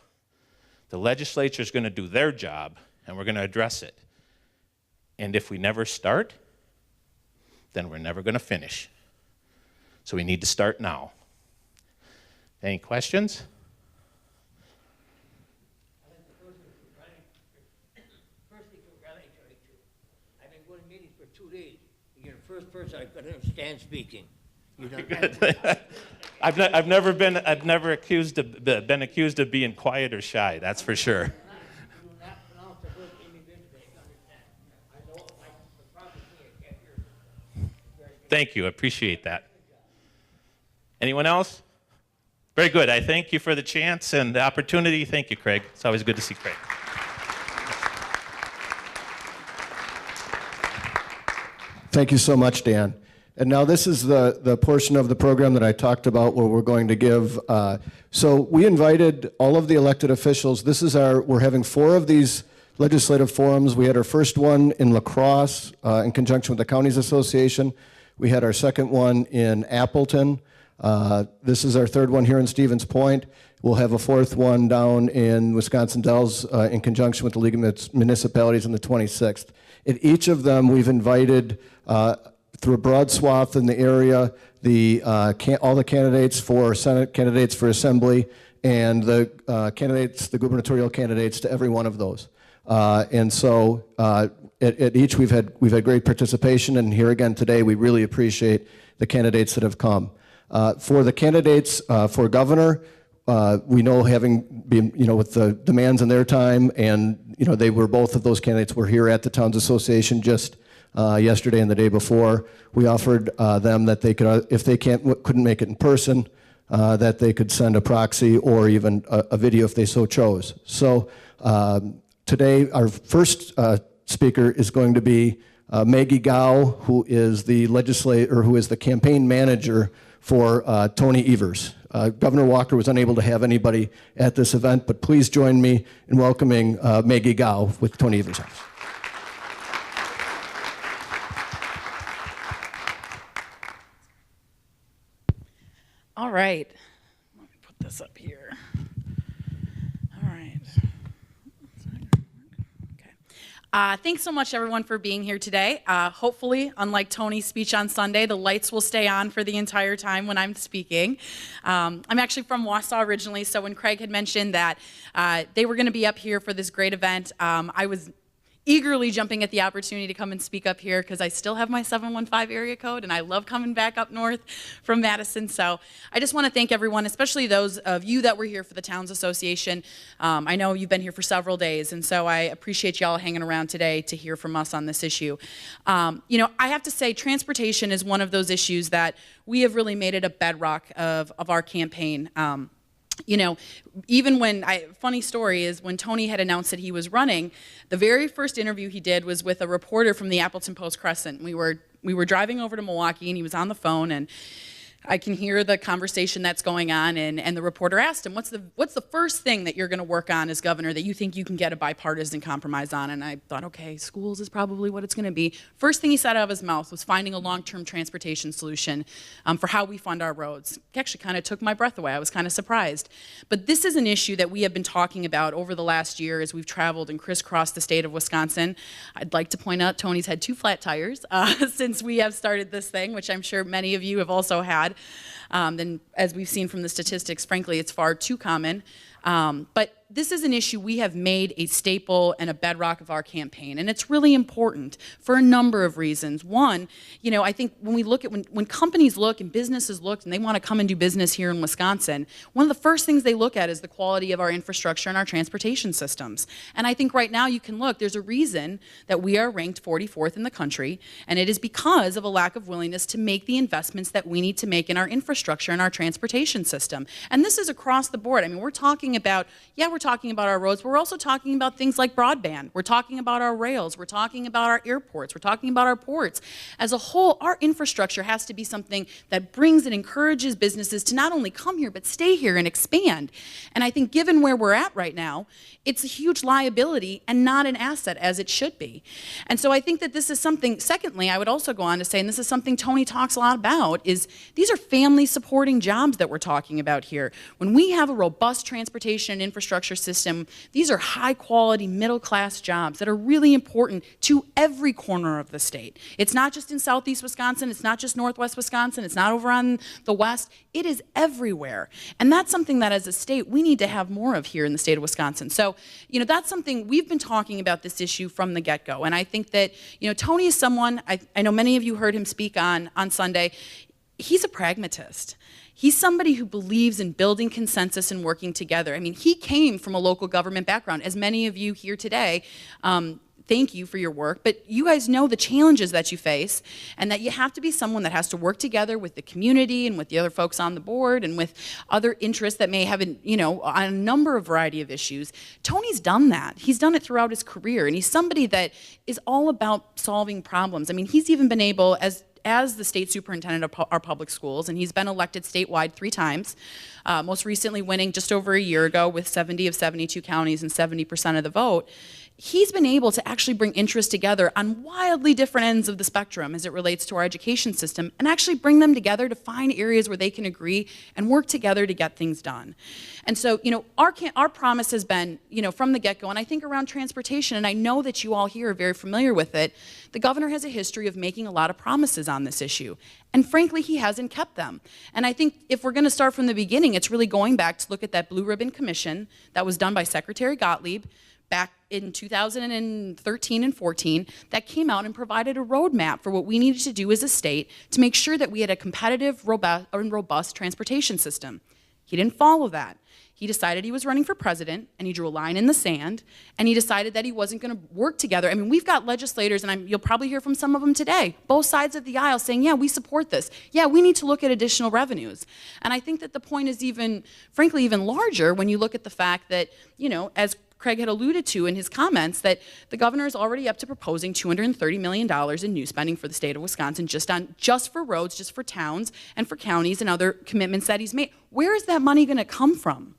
the legislature is going to do their job, and we're going to address it. And if we never start, then we're never going to finish. So we need to start now. Any questions? I've been going to meetings for 2 days. You're the first person I could understand speaking. Good. I've never been accused of being quiet or shy. That's for sure. You do not pronounce the word individually. I understand. I know the problem here. I can't hear. Thank you. I appreciate that. Anyone else? Very good. I thank you for the chance and the opportunity. Thank you, Craig. It's always good to see Craig. Thank you so much, Dan. And now this is the portion of the program that I talked about where we're going to give. So we invited all of the elected officials. We're having 4 of these legislative forums. We had our first one in La Crosse in conjunction with the Counties Association. We had our second one in Appleton. This is our third one here in Stevens Point. We'll have a fourth one down in Wisconsin Dells in conjunction with the League of Municipalities on the 26th. At each of them, we've invited through a broad swath in the area, all the candidates for Senate, candidates for Assembly, and the gubernatorial candidates to every one of those. And so at each we've had great participation, and here again today we really appreciate the candidates that have come. For the candidates for governor, we know having been, with the demands in their time, and both of those candidates were here at the Towns Association just yesterday and the day before. We offered them that they could, if they couldn't make it in person, that they could send a proxy or even a video if they so chose. So today, our first speaker is going to be Maggie Gao, who is the campaign manager for Tony Evers. Governor Walker was unable to have anybody at this event, but please join me in welcoming Maggie Gao with Tony Evers' House. All right, let me put this up here. All right. Okay. Thanks so much, everyone, for being here today. Hopefully, unlike Tony's speech on Sunday, the lights will stay on for the entire time when I'm speaking. I'm actually from Wausau originally, so when Craig had mentioned that they were going to be up here for this great event, I was eagerly jumping at the opportunity to come and speak up here because I still have my 715 area code and I love coming back up north from Madison. So I just want to thank everyone, especially those of you that were here for the Towns Association. I know you've been here for several days, and so I appreciate y'all hanging around today to hear from us on this issue. I have to say transportation is one of those issues that we have really made it a bedrock of our campaign. Even when, funny story is when Tony had announced that he was running, the very first interview he did was with a reporter from the Appleton Post-Crescent. We were driving over to Milwaukee and he was on the phone, and I can hear the conversation that's going on, and the reporter asked him, what's the first thing that you're going to work on as governor that you think you can get a bipartisan compromise on? And I thought, okay, schools is probably what it's going to be. First thing he said out of his mouth was finding a long-term transportation solution for how we fund our roads. It actually kind of took my breath away. I was kind of surprised. But this is an issue that we have been talking about over the last year as we've traveled and crisscrossed the state of Wisconsin. I'd like to point out Tony's had 2 flat tires since we have started this thing, which I'm sure many of you have also had. And as we've seen from the statistics, frankly, it's far too common. But this is an issue we have made a staple and a bedrock of our campaign, and it's really important for a number of reasons. One, I think when we look at, when companies look and businesses look and they want to come and do business here in Wisconsin, one of the first things they look at is the quality of our infrastructure and our transportation systems. And I think right now you can look, there's a reason that we are ranked 44th in the country, and it is because of a lack of willingness to make the investments that we need to make in our infrastructure and our transportation system. And this is across the board. I mean, we're talking about our roads, but we're also talking about things like broadband. We're talking about our rails. We're talking about our airports. We're talking about our ports. As a whole, our infrastructure has to be something that brings and encourages businesses to not only come here, but stay here and expand. And I think given where we're at right now, it's a huge liability and not an asset as it should be. And so I think that this is something, secondly, I would also go on to say, and this is something Tony talks a lot about, is these are family supporting jobs that we're talking about here. When we have a robust transportation and infrastructure system, these are high quality middle class jobs that are really important to every corner of the state. It's not just in southeast Wisconsin, it's not just northwest Wisconsin, it's not over on the west, it is everywhere. And that's something that as a state we need to have more of here in the state of Wisconsin. So, that's something we've been talking about this issue from the get-go. And I think that, Tony is someone, I know many of you heard him speak on Sunday, he's a pragmatist. He's somebody who believes in building consensus and working together. I mean, he came from a local government background, as many of you here today. Thank you for your work, but you guys know the challenges that you face and that you have to be someone that has to work together with the community and with the other folks on the board and with other interests that may have, on a number of variety of issues. Tony's done that. He's done it throughout his career, and he's somebody that is all about solving problems. I mean, he's even been able, as the state superintendent of our public schools, and he's been elected statewide 3 times, most recently winning just over a year ago with 70 of 72 counties and 70% of the vote. He's been able to actually bring interests together on wildly different ends of the spectrum as it relates to our education system and actually bring them together to find areas where they can agree and work together to get things done. And so, our promise has been, from the get-go, and I think around transportation, and I know that you all here are very familiar with it, the governor has a history of making a lot of promises on this issue. And frankly, he hasn't kept them. And I think if we're going to start from the beginning, it's really going back to look at that Blue Ribbon Commission that was done by Secretary Gottlieb back in 2013 and 14 that came out and provided a roadmap for what we needed to do as a state to make sure that we had a competitive, robust transportation system. He didn't follow that. He decided he was running for president, and he drew a line in the sand, and he decided that he wasn't going to work together. I mean, we've got legislators, and you'll probably hear from some of them today, both sides of the aisle saying, yeah, we support this. Yeah, we need to look at additional revenues. And I think that the point is frankly, even larger when you look at the fact that, as Craig had alluded to in his comments, that the governor is already up to proposing $230 million in new spending for the state of Wisconsin just for roads, just for towns and for counties and other commitments that he's made. Where is that money going to come from?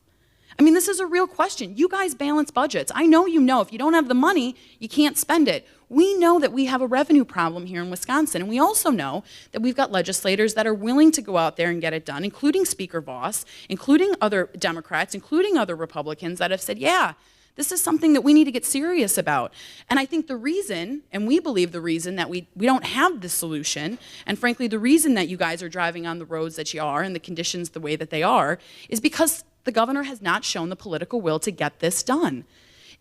I mean, this is a real question. You guys balance budgets. I know if you don't have the money, you can't spend it. We know that we have a revenue problem here in Wisconsin, and we also know that we've got legislators that are willing to go out there and get it done, including Speaker Voss, including other Democrats, including other Republicans that have said, yeah, this is something that we need to get serious about. And I think the reason, and we believe the reason that we don't have this solution, and frankly the reason that you guys are driving on the roads that you are and the conditions the way that they are, is because the governor has not shown the political will to get this done.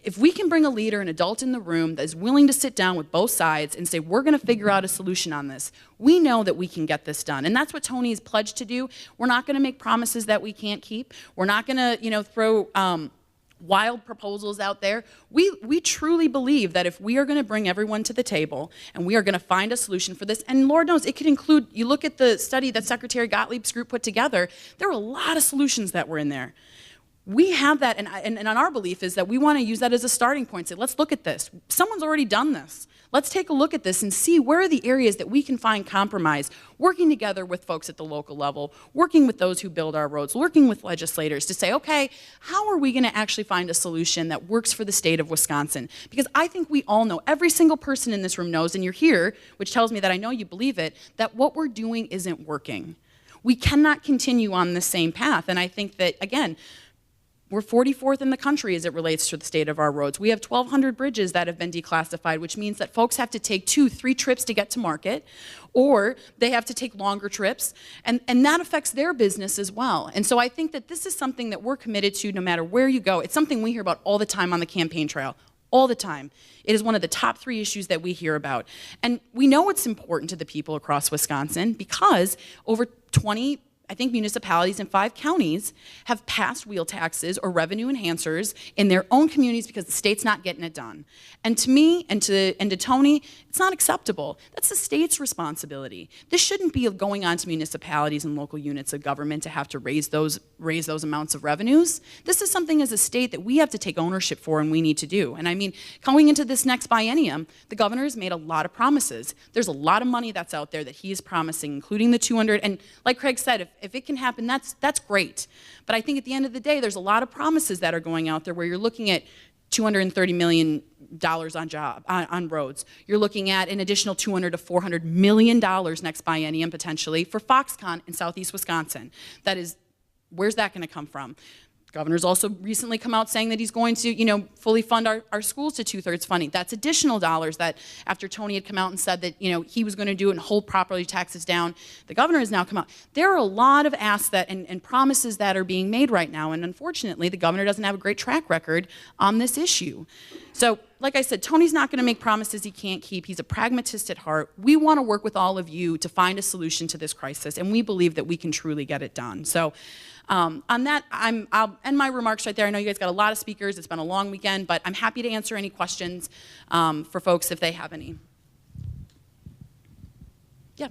If we can bring a leader, an adult in the room that is willing to sit down with both sides and say, we're going to figure out a solution on this, we know that we can get this done. And that's what Tony has pledged to do. We're not going to make promises that we can't keep. We're not going to, throw wild proposals out there. We truly believe that if we are going to bring everyone to the table and we are going to find a solution for this, and Lord knows it could include, you look at the study that Secretary Gottlieb's group put together, there were a lot of solutions that were in there. We have that, and our belief is that we want to use that as a starting point. Say, let's look at this. Someone's already done this. Let's take a look at this and see where are the areas that we can find compromise, working together with folks at the local level, working with those who build our roads, working with legislators to say, okay, how are we going to actually find a solution that works for the state of Wisconsin? Because I think we all know, every single person in this room knows, and you're here, which tells me that I know you believe it, that what we're doing isn't working. We cannot continue on the same path. And I think that, again, We're 44th in the country as it relates to the state of our roads. We have 1,200 bridges that have been declassified, which means that folks have to take 2-3 trips to get to market, or they have to take longer trips, and that affects their business as well. And so I think that this is something that we're committed to no matter where you go. It's something we hear about all the time on the campaign trail. All the time. It is one of the top 3 issues that we hear about. And we know it's important to the people across Wisconsin because over 20, I think, municipalities in 5 counties have passed wheel taxes or revenue enhancers in their own communities because the state's not getting it done. And to me and to Tony, it's not acceptable. That's the state's responsibility. This shouldn't be going on to municipalities and local units of government to have to raise those amounts of revenues. This is something as a state that we have to take ownership for and we need to do. And I mean, going into this next biennium, the governor has made a lot of promises. There's a lot of money that's out there that he is promising, including the 200, and like Craig said, if it can happen, that's great. But I think at the end of the day, there's a lot of promises that are going out there where you're looking at $230 million on roads. You're looking at an additional $200 to $400 million next biennium potentially for Foxconn in southeast Wisconsin. That is, where's that going to come from? The governor's also recently come out saying that he's going to, fully fund our schools to 2/3 funding. That's additional dollars that after Tony had come out and said that, he was going to do it and hold property taxes down, the governor has now come out. There are a lot of asks that and promises that are being made right now, and unfortunately, the governor doesn't have a great track record on this issue. So, like I said, Tony's not going to make promises he can't keep. He's a pragmatist at heart. We want to work with all of you to find a solution to this crisis, and we believe that we can truly get it done. So, on that, I'll end my remarks right there. I know you guys got a lot of speakers. It's been a long weekend, but I'm happy to answer any questions for folks if they have any. Yeah.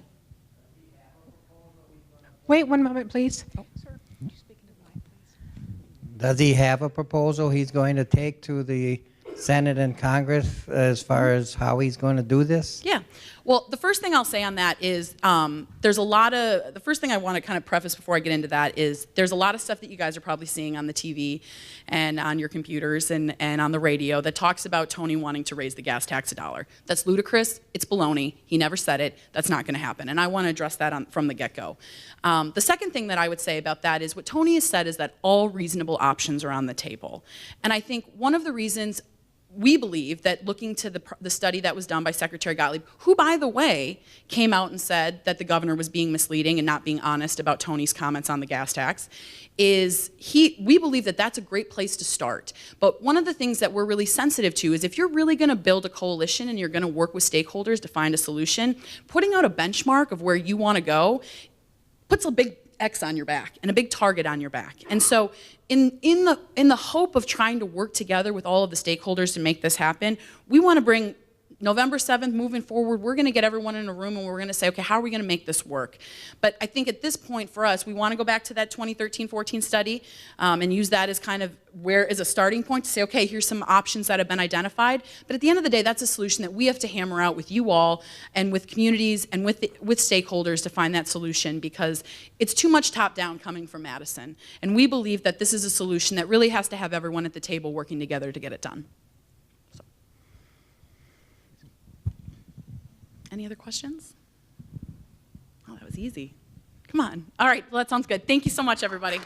Wait one moment, please. Oh, sir. Could you speak into the mic, please? Does he have a proposal he's going to take to the Senate and Congress as far as how he's going to do this? Yeah. Well, the first thing I'll say on that is there's a lot of, the first thing I want to kind of preface before I get into that is there's a lot of stuff that you guys are probably seeing on the TV and on your computers and on the radio that talks about Tony wanting to raise the gas tax $1. That's ludicrous. It's baloney. He never said it. That's not going to happen. And I want to address that from the get-go. The second thing that I would say about that is what Tony has said is that all reasonable options are on the table. And I think one of the reasons we believe that looking to the study that was done by Secretary Gottlieb, who, by the way, came out and said that the governor was being misleading and not being honest about Tony's comments on the gas tax, we believe that that's a great place to start. But one of the things that we're really sensitive to is if you're really going to build a coalition and you're going to work with stakeholders to find a solution, putting out a benchmark of where you want to go puts a big X on your back and a big target on your back. And so in the hope of trying to work together with all of the stakeholders to make this happen, we want to bring November 7th, moving forward, we're going to get everyone in a room and we're going to say, okay, how are we going to make this work? But I think at this point for us, we want to go back to that 2013-14 study and use that as kind of as a starting point to say, okay, here's some options that have been identified. But at the end of the day, that's a solution that we have to hammer out with you all and with communities and with stakeholders to find that solution because it's too much top-down coming from Madison. And we believe that this is a solution that really has to have everyone at the table working together to get it done. Any other questions? Oh, that was easy. Come on. All right, well, that sounds good. Thank you so much, everybody.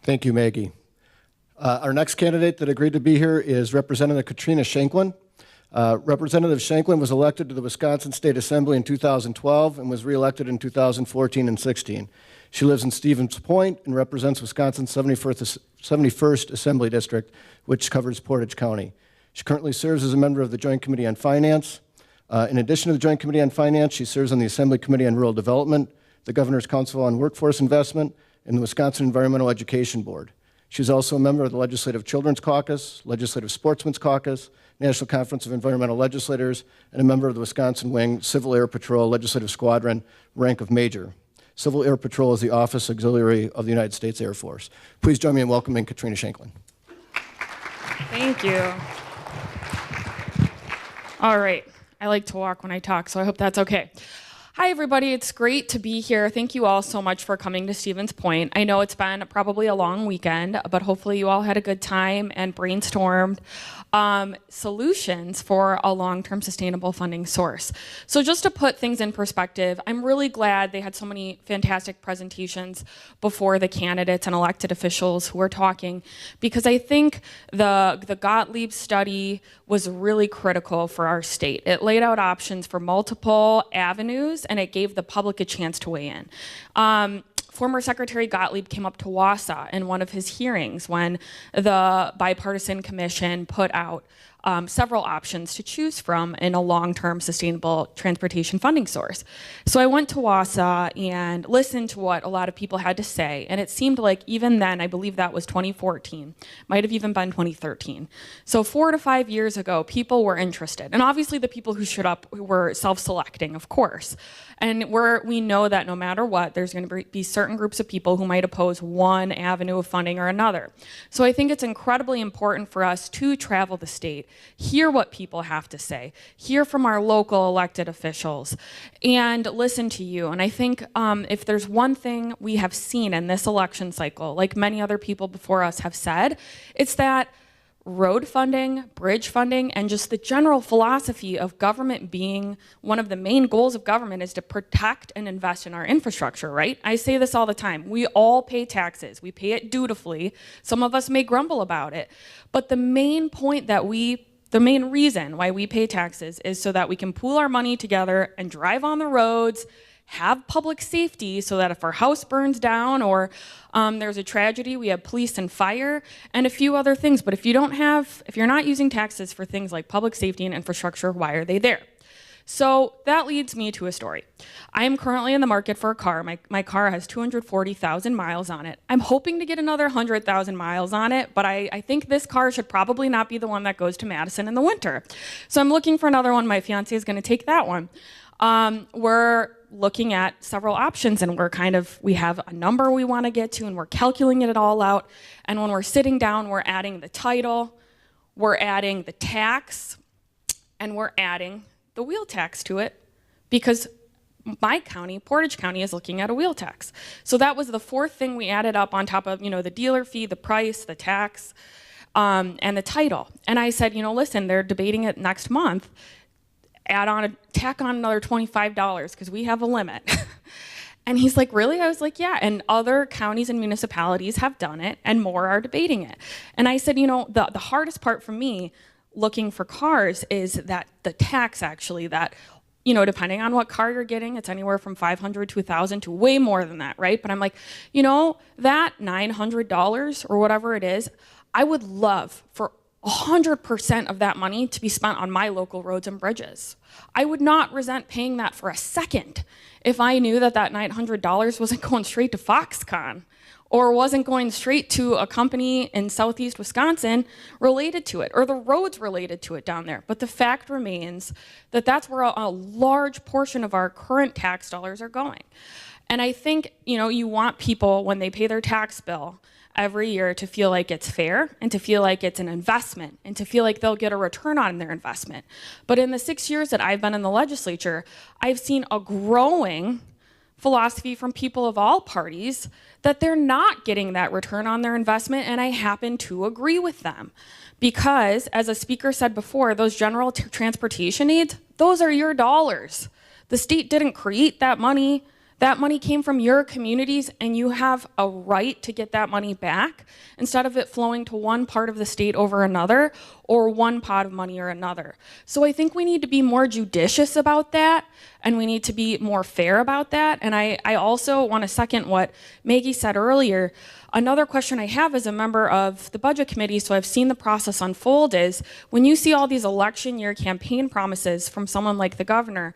Thank you, Maggie. Our next candidate that agreed to be here is Representative Katrina Shanklin. Representative Shanklin was elected to the Wisconsin State Assembly in 2012 and was reelected in 2014 and 16. She lives in Stevens Point and represents Wisconsin's 71st Assembly District, which covers Portage County. She currently serves as a member of the Joint Committee on Finance. In addition to the Joint Committee on Finance, she serves on the Assembly Committee on Rural Development, the Governor's Council on Workforce Investment, and the Wisconsin Environmental Education Board. She's also a member of the Legislative Children's Caucus, Legislative Sportsmen's Caucus, National Conference of Environmental Legislators, and a member of the Wisconsin Wing Civil Air Patrol Legislative Squadron, rank of Major. Civil Air Patrol is the Office Auxiliary of the United States Air Force. Please join me in welcoming Katrina Shanklin. Thank you. All right. I like to walk when I talk, so I hope that's okay. Hi, everybody. It's great to be here. Thank you all so much for coming to Stevens Point. I know it's been probably a long weekend, but hopefully you all had a good time and brainstormed solutions for a long-term sustainable funding source. So just to put things in perspective, I'm really glad they had so many fantastic presentations before the candidates and elected officials who were talking, because I think the Gottlieb study was really critical for our state. It laid out options for multiple avenues, and it gave the public a chance to weigh in. Former Secretary Gottlieb came up to Wausau in one of his hearings when the bipartisan commission put out several options to choose from in a long-term sustainable transportation funding source. So I went to Wausau and listened to what a lot of people had to say, and it seemed like even then, I believe that was 2014, might have even been 2013. So 4 to 5 years ago, people were interested. And obviously the people who showed up were self-selecting, of course. And we know that no matter what, there's going to be certain groups of people who might oppose one avenue of funding or another. So I think it's incredibly important for us to travel the state, hear what people have to say, hear from our local elected officials, and listen to you. And I think if there's one thing we have seen in this election cycle, like many other people before us have said, it's that road funding, bridge funding, and just the general philosophy of government being one of the main goals of government is to protect and invest in our infrastructure, right? I say this all the time. We all pay taxes. We pay it dutifully. Some of us may grumble about it. But the main reason why we pay taxes is so that we can pool our money together and drive on the roads, have public safety so that if our house burns down or there's a tragedy, we have police and fire and a few other things. But if you're not using taxes for things like public safety and infrastructure, why are they there? So that leads me to a story. I am currently in the market for a car. My car has 240,000 miles on it. I'm hoping to get another 100,000 miles on it, but I think this car should probably not be the one that goes to Madison in the winter. So I'm looking for another one. My fiance is going to take that one. We're looking at several options, and we have a number we want to get to, and we're calculating it all out. And when we're sitting down, we're adding the title, we're adding the tax, and we're adding the wheel tax to it, because my county, Portage County, is looking at a wheel tax. So that was the fourth thing we added up on top of, the dealer fee, the price, the tax, and the title. And I said, listen, they're debating it next month. Tack on another $25 because we have a limit. And he's like, really? I was like, yeah. And other counties and municipalities have done it, and more are debating it. And I said, the hardest part for me looking for cars is that the tax actually, that, depending on what car you're getting, it's anywhere from $500 to $1,000 to way more than that, right? But I'm like, that $900 or whatever it is, I would love for 100% of that money to be spent on my local roads and bridges. I would not resent paying that for a second if I knew that $900 wasn't going straight to Foxconn or wasn't going straight to a company in southeast Wisconsin related to it, or the roads related to it down there. But the fact remains that that's where a large portion of our current tax dollars are going. And I think, you want people, when they pay their tax bill every year, to feel like it's fair and to feel like it's an investment and to feel like they'll get a return on their investment. But in the 6 years that I've been in the legislature, I've seen a growing philosophy from people of all parties that they're not getting that return on their investment, and I happen to agree with them. Because, as a speaker said before, those general transportation aids, those are your dollars. The state didn't create that money. That money came from your communities, and you have a right to get that money back instead of it flowing to one part of the state over another, or one pot of money or another. So I think we need to be more judicious about that, and we need to be more fair about that. And I also want to second what Maggie said earlier. Another question I have as a member of the budget committee, so I've seen the process unfold, is when you see all these election year campaign promises from someone like the governor,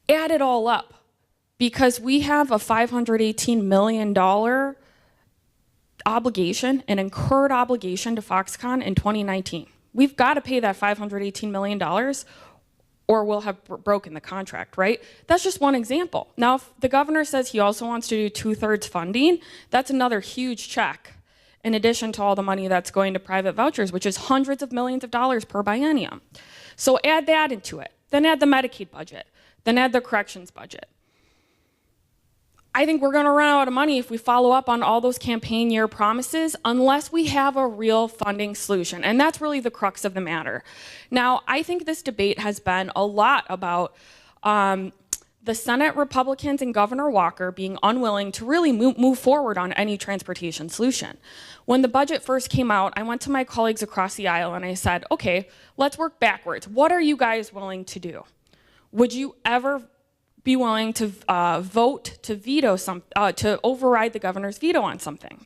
add it all up. Because we have a $518 million obligation, an incurred obligation to Foxconn in 2019. We've got to pay that $518 million or we'll have broken the contract, right? That's just one example. Now, if the governor says he also wants to do 2/3 funding, that's another huge check in addition to all the money that's going to private vouchers, which is hundreds of millions of dollars per biennium. So add that into it. Then add the Medicaid budget. Then add the corrections budget. I think we're going to run out of money if we follow up on all those campaign year promises unless we have a real funding solution. And that's really the crux of the matter. Now, I think this debate has been a lot about the Senate Republicans and Governor Walker being unwilling to really move forward on any transportation solution. When the budget first came out, I went to my colleagues across the aisle and I said, okay, let's work backwards. What are you guys willing to do? Would you ever be willing to vote to veto to override the governor's veto on something?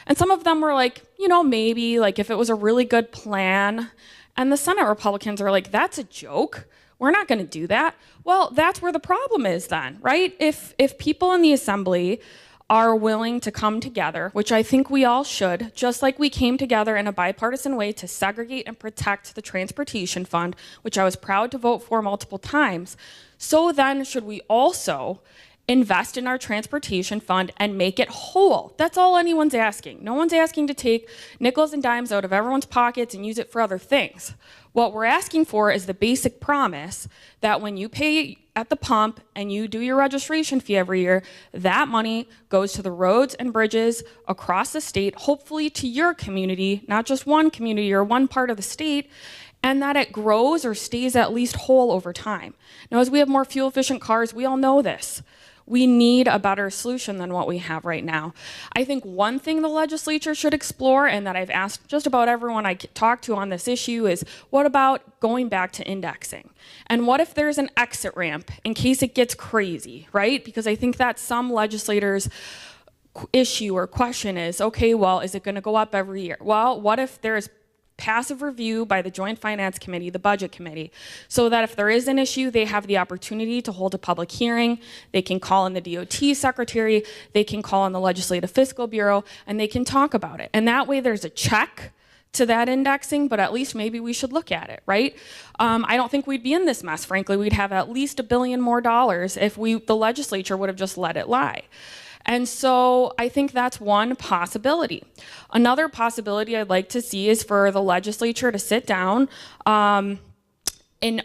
And some of them were like, you know, maybe, like if it was a really good plan. And the Senate Republicans are like, that's a joke. We're not going to do that. Well, that's where the problem is then, right? If people in the assembly are willing to come together, which I think we all should, just like we came together in a bipartisan way to segregate and protect the transportation fund, which I was proud to vote for multiple times, so then should we also invest in our transportation fund and make it whole. That's all anyone's asking. No one's asking to take nickels and dimes out of everyone's pockets and use it for other things. What we're asking for is the basic promise that when you pay at the pump and you do your registration fee every year, that money goes to the roads and bridges across the state, hopefully to your community, not just one community or one part of the state, and that it grows or stays at least whole over time. Now, as we have more fuel-efficient cars, we all know this. We need a better solution than what we have right now. I think one thing the legislature should explore, and that I've asked just about everyone I talk to on this issue, is what about going back to indexing? And what if there's an exit ramp in case it gets crazy, right? Because I think that's some legislators' issue or question is, okay, well, is it going to go up every year? Well, what if there's passive review by the Joint Finance Committee, the Budget Committee, so that if there is an issue, they have the opportunity to hold a public hearing, they can call in the DOT secretary, they can call in the Legislative Fiscal Bureau, and they can talk about it. And that way there's a check to that indexing, but at least maybe we should look at it, right? I don't think we'd be in this mess, frankly. We'd have at least $1 billion more if the legislature would have just let it lie. And so I think that's one possibility. Another possibility I'd like to see is for the legislature to sit down in an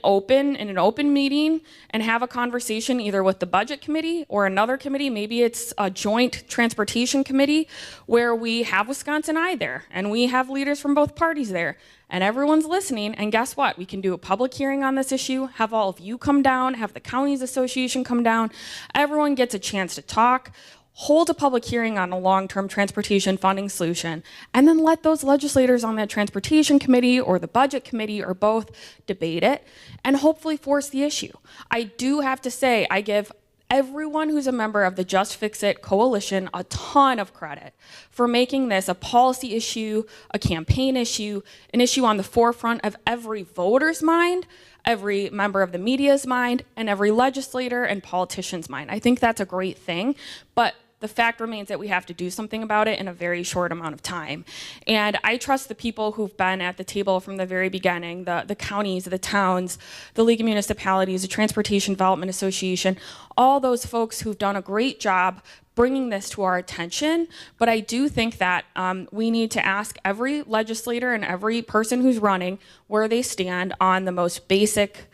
open meeting and have a conversation either with the Budget Committee or another committee, maybe it's a joint transportation committee, where we have WisconsinEye there and we have leaders from both parties there and everyone's listening, and guess what? We can do a public hearing on this issue, have all of you come down, have the counties association come down, everyone gets a chance to talk, hold a public hearing on a long-term transportation funding solution, and then let those legislators on that transportation committee or the budget committee or both debate it and hopefully force the issue. I do have to say, I give everyone who's a member of the Just Fix It coalition a ton of credit for making this a policy issue, a campaign issue, an issue on the forefront of every voter's mind, every member of the media's mind, and every legislator and politician's mind. I think that's a great thing, but the fact remains that we have to do something about it in a very short amount of time. And I trust the people who've been at the table from the very beginning, the counties, the towns, the League of Municipalities, the Transportation Development Association, all those folks who've done a great job bringing this to our attention. But I do think that we need to ask every legislator and every person who's running where they stand on the most basic,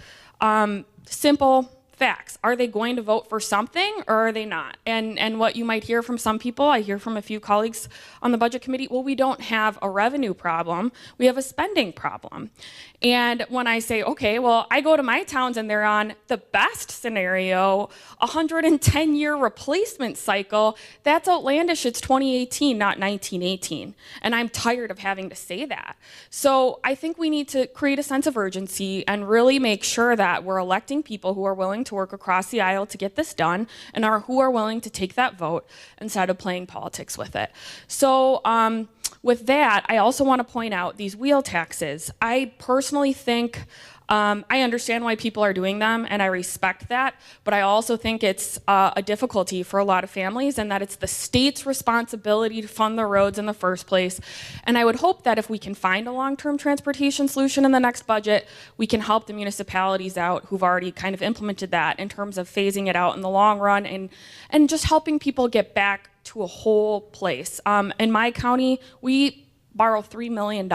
simple facts. Are they going to vote for something or are they not? And what you might hear from some people, I hear from a few colleagues on the budget committee, well, we don't have a revenue problem, we have a spending problem. And when I say, okay, well, I go to my towns and they're on the best scenario, 110-year replacement cycle, that's outlandish, it's 2018, not 1918. And I'm tired of having to say that. So I think we need to create a sense of urgency and really make sure that we're electing people who are willing to work across the aisle to get this done and who are willing to take that vote instead of playing politics with it. So with that, I also want to point out these wheel taxes. I personally think, I understand why people are doing them and I respect that, but I also think it's a difficulty for a lot of families and that it's the state's responsibility to fund the roads in the first place. And I would hope that if we can find a long-term transportation solution in the next budget, we can help the municipalities out who've already kind of implemented that in terms of phasing it out in the long run and just helping people get back to a whole place. In my county, we borrow $3 million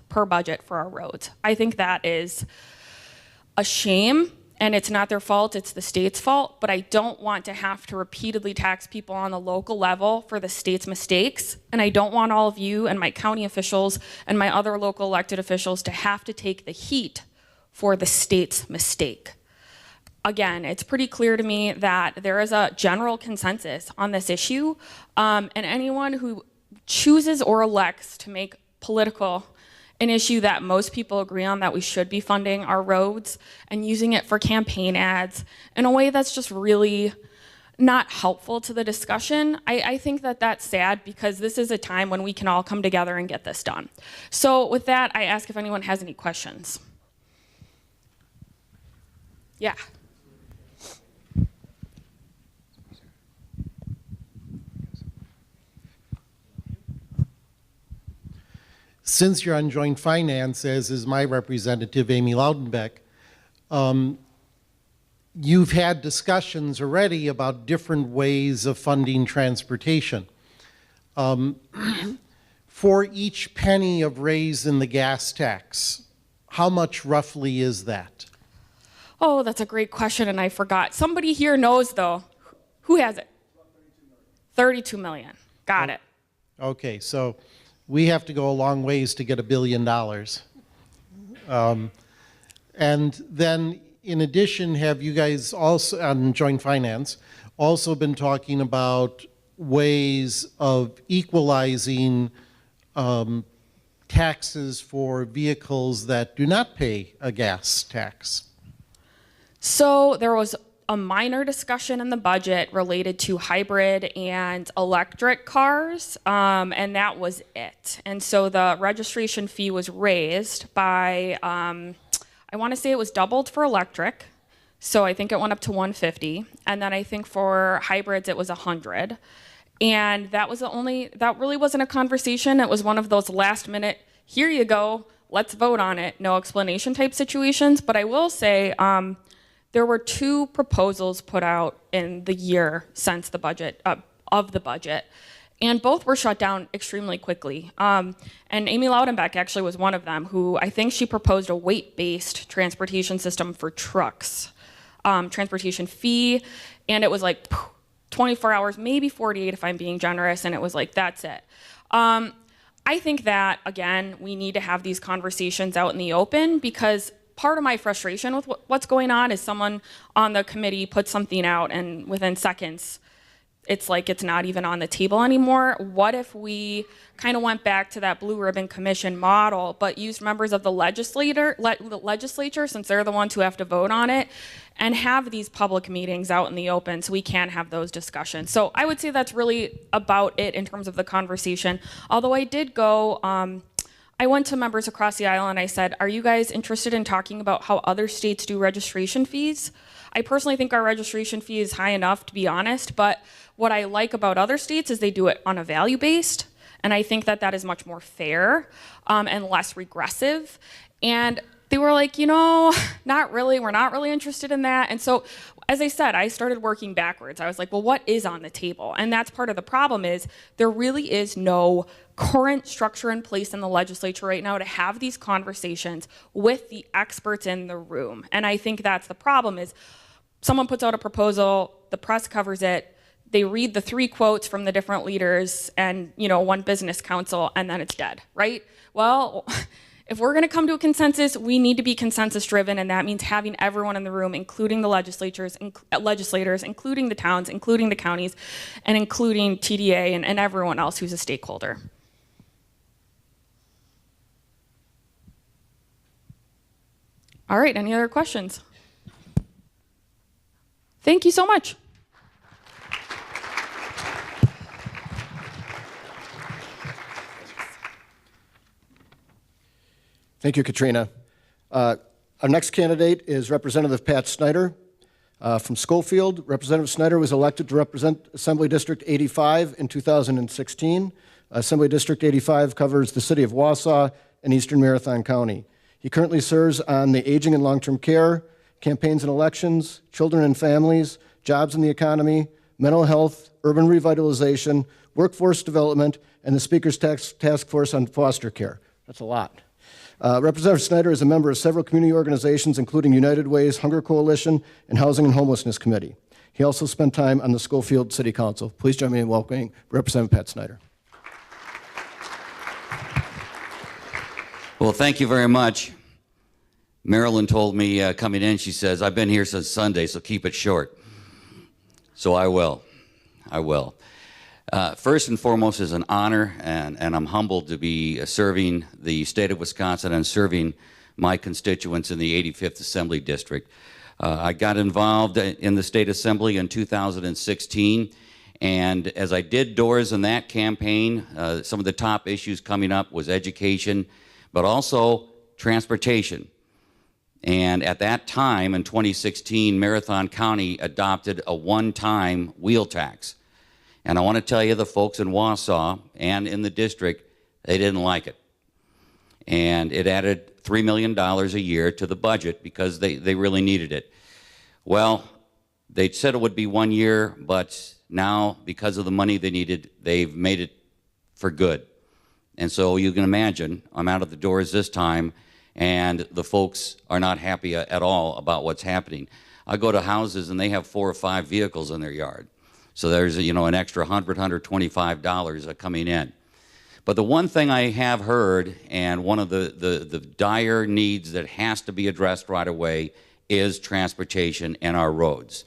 per budget for our roads. I think that is a shame, and it's not their fault, it's the state's fault, but I don't want to have to repeatedly tax people on the local level for the state's mistakes, and I don't want all of you and my county officials and my other local elected officials to have to take the heat for the state's mistake. Again, it's pretty clear to me that there is a general consensus on this issue, and anyone who chooses or elects to make political an issue that most people agree on, that we should be funding our roads and using it for campaign ads in a way that's just really not helpful to the discussion, I think that that's sad, because this is a time when we can all come together and get this done. So with that, I ask if anyone has any questions. Yeah. Since you're on joint finance, as is my representative, Amy Loudenbeck, you've had discussions already about different ways of funding transportation. For each penny of raise in the gas tax, how much roughly is that? Oh, that's a great question, and I forgot. Somebody here knows, though. Who has it? 32 million. Got it. Okay, so we have to go a long ways to get $1 billion. And then, in addition, have you guys also, on joint finance, also been talking about ways of equalizing taxes for vehicles that do not pay a gas tax? So there was a minor discussion in the budget related to hybrid and electric cars, and that was it. And so the registration fee was raised by, I want to say it was doubled for electric, so I think it went up to $150, and then I think for hybrids it was $100. And that was that really wasn't a conversation. It was one of those last minute, here you go, let's vote on it, no explanation type situations. But I will say, there were 2 proposals put out in the year since the budget, of the budget, and both were shut down extremely quickly. And Amy Loudenbeck actually was one of them, who I think she proposed a weight-based transportation system for trucks, transportation fee, and it was like 24 hours, maybe 48 if I'm being generous, and it was like, that's it. I think that, again, we need to have these conversations out in the open, because part of my frustration with what's going on is someone on the committee puts something out and within seconds it's like it's not even on the table anymore. What if we kind of went back to that blue ribbon commission model, but used members of the legislature, since they're the ones who have to vote on it, and have these public meetings out in the open so we can have those discussions. So I would say that's really about it in terms of the conversation. Although I did go, I went to members across the aisle and I said, are you guys interested in talking about how other states do registration fees? I personally think our registration fee is high enough, to be honest, but what I like about other states is they do it on a value-based, and I think that that is much more fair and less regressive. And they were like, you know, not really, we're not really interested in that. And so, as I said, I started working backwards. I was like, well, what is on the table? And that's part of the problem, is there really is no current structure in place in the legislature right now to have these conversations with the experts in the room. And I think that's the problem, is someone puts out a proposal, the press covers it, they read the 3 quotes from the different leaders and, you know, 1 business council, and then it's dead, right? Well, if we're going to come to a consensus, we need to be consensus driven, and that means having everyone in the room, including the legislators, including the towns, including the counties, and including TDA and everyone else who's a stakeholder. All right, any other questions? Thank you so much. Thank you, Katrina. Our next candidate is Representative Pat Snyder from Schofield. Representative Snyder was elected to represent Assembly District 85 in 2016. Assembly District 85 covers the city of Wausau and eastern Marathon County. He currently serves on the Aging and Long-Term Care, Campaigns and Elections, Children and Families, Jobs and the Economy, Mental Health, Urban Revitalization, Workforce Development, and the Speaker's Task Force on Foster Care. That's a lot. Representative Snyder is a member of several community organizations, including United Way's Hunger Coalition and Housing and Homelessness Committee. He also spent time on the Schofield City Council. Please join me in welcoming Representative Pat Snyder. Well, thank you very much. Marilyn told me coming in, she says, I've been here since Sunday, so keep it short. So I will. I will. First and foremost, it's an honor, and I'm humbled to be serving the state of Wisconsin and serving my constituents in the 85th Assembly District. I got involved in the State Assembly in 2016, and as I did doors in that campaign, some of the top issues coming up was education, but also transportation. And at that time, in 2016, Marathon County adopted a one-time wheel tax. And I want to tell you, the folks in Wausau and in the district, they didn't like it. And it added $3 million a year to the budget because they really needed it. Well, they said it would be 1 year, but now, because of the money they needed, they've made it for good. And so you can imagine, I'm out of the doors this time, and the folks are not happy at all about what's happening. I go to houses, and they have 4 or 5 vehicles in their yard. So there's, an extra $100, $125 coming in. But the one thing I have heard, and one of the dire needs that has to be addressed right away, is transportation and our roads.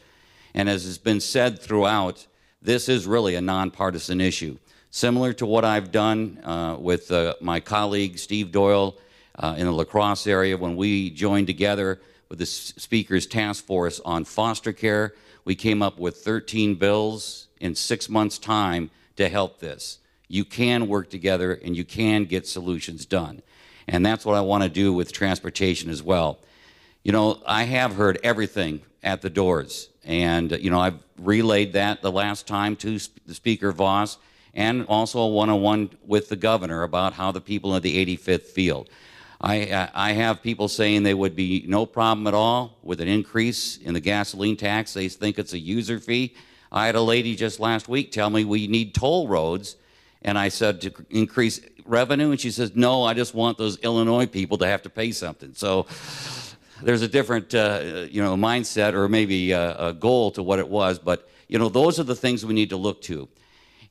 And as has been said throughout, this is really a nonpartisan issue. Similar to what I've done with my colleague Steve Doyle in the La Crosse area when we joined together with the Speaker's Task Force on foster care. We came up with 13 bills in 6 months' time to help this. You can work together and you can get solutions done. And that's what I want to do with transportation as well. I have heard everything at the doors. And, I've relayed that the last time to the Speaker Voss and also a one-on-one with the governor about how the people of the 85th feel. I have people saying there would be no problem at all with an increase in the gasoline tax. They think it's a user fee. I had a lady just last week tell me we need toll roads, and I said to increase revenue, and she says, no, I just want those Illinois people to have to pay something. So there's a different mindset or maybe a goal to what it was, but those are the things we need to look to.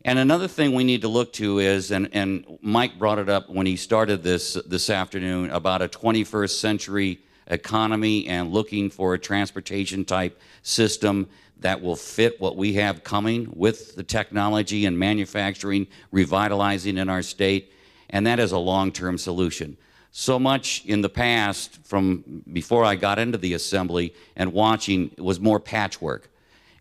And another thing we need to look to is, and Mike brought it up when he started this afternoon, about a 21st century economy and looking for a transportation type system that will fit what we have coming with the technology and manufacturing revitalizing in our state, and that is a long-term solution. So much in the past, from before I got into the assembly and watching, was more patchwork.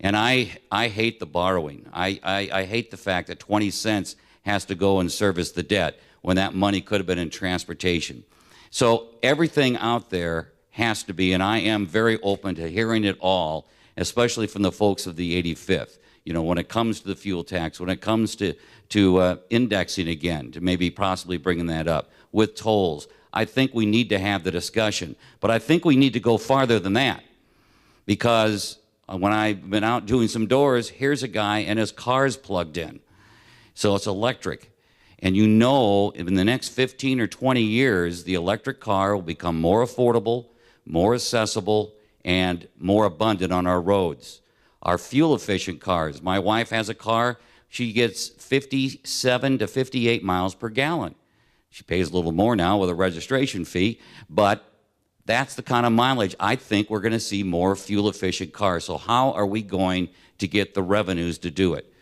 And I hate the borrowing. I hate the fact that 20 cents has to go and service the debt when that money could have been in transportation. So everything out there has to be, and I am very open to hearing it all, especially from the folks of the 85th. When it comes to the fuel tax, when it comes to indexing again, to maybe possibly bringing that up, with tolls, I think we need to have the discussion. But I think we need to go farther than that, because when I've been out doing some doors, here's a guy and his car's plugged in. So it's electric. And in the next 15 or 20 years, the electric car will become more affordable, more accessible, and more abundant on our roads. Our fuel-efficient cars. My wife has a car. She gets 57 to 58 miles per gallon. She pays a little more now with a registration fee, but that's the kind of mileage I think we're going to see more fuel-efficient cars. So how are we going to get the revenues to do it?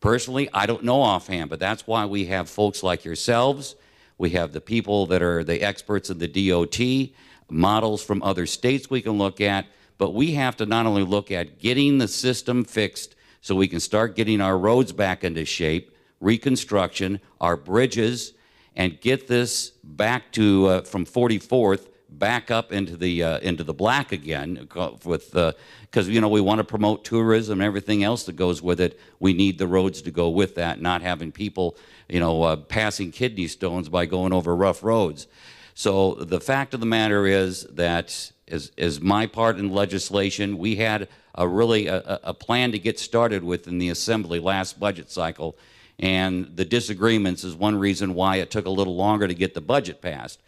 Personally, I don't know offhand, but that's why we have folks like yourselves. We have the people that are the experts in the DOT, models from other states we can look at, but we have to not only look at getting the system fixed so we can start getting our roads back into shape, reconstruction, our bridges, and get this back to from 44th back up into the black again, with because we want to promote tourism and everything else that goes with it. We need the roads to go with that, not having people passing kidney stones by going over rough roads. So the fact of the matter is that as my part in legislation, we had a plan to get started with in the Assembly last budget cycle, and the disagreements is one reason why it took a little longer to get the budget passed.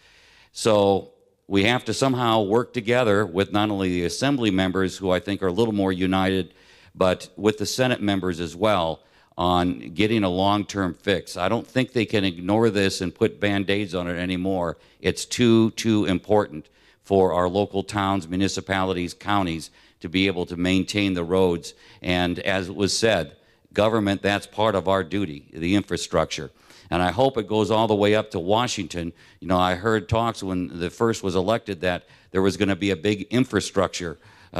So we have to somehow work together with not only the Assembly members, who I think are a little more united, but with the Senate members as well, on getting a long-term fix. I don't think they can ignore this and put Band-Aids on it anymore. It's too important for our local towns, municipalities, counties to be able to maintain the roads. And as it was said, government, that's part of our duty, the infrastructure. And I hope it goes all the way up to Washington. You know, I heard talks when the first was elected that there was going to be a big infrastructure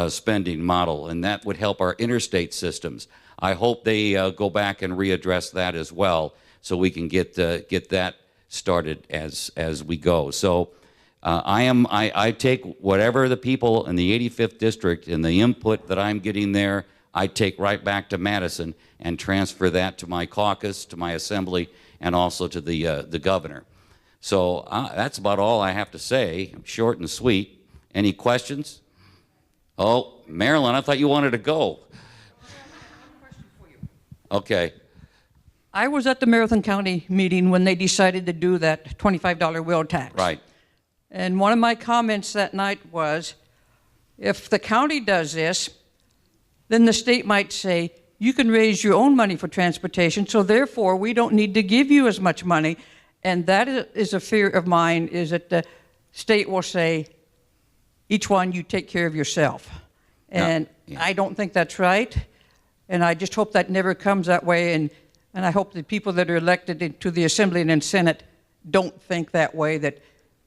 spending model, and that would help our interstate systems. I hope they go back and readdress that as well, so we can get that started as we go. So I take whatever the people in the 85th district and the input that I'm getting there, I take right back to Madison and transfer that to my caucus, to my assembly, and also to the governor. So that's about all I have to say. Short and sweet. Any questions? Oh, Marilyn, I thought you wanted to go. Okay. I was at the Marathon County meeting when they decided to do that $25 wheel tax. Right. And one of my comments that night was, if the county does this, then the state might say, you can raise your own money for transportation, so therefore we don't need to give you as much money. And that is a fear of mine, is that the state will say, each one you take care of yourself. And I don't think that's right. And I just hope that never comes that way. And I hope the people that are elected to the Assembly and Senate don't think that way, that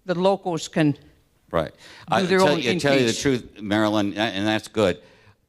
the locals can do their own increase. I tell you the truth, Marilyn, and that's good.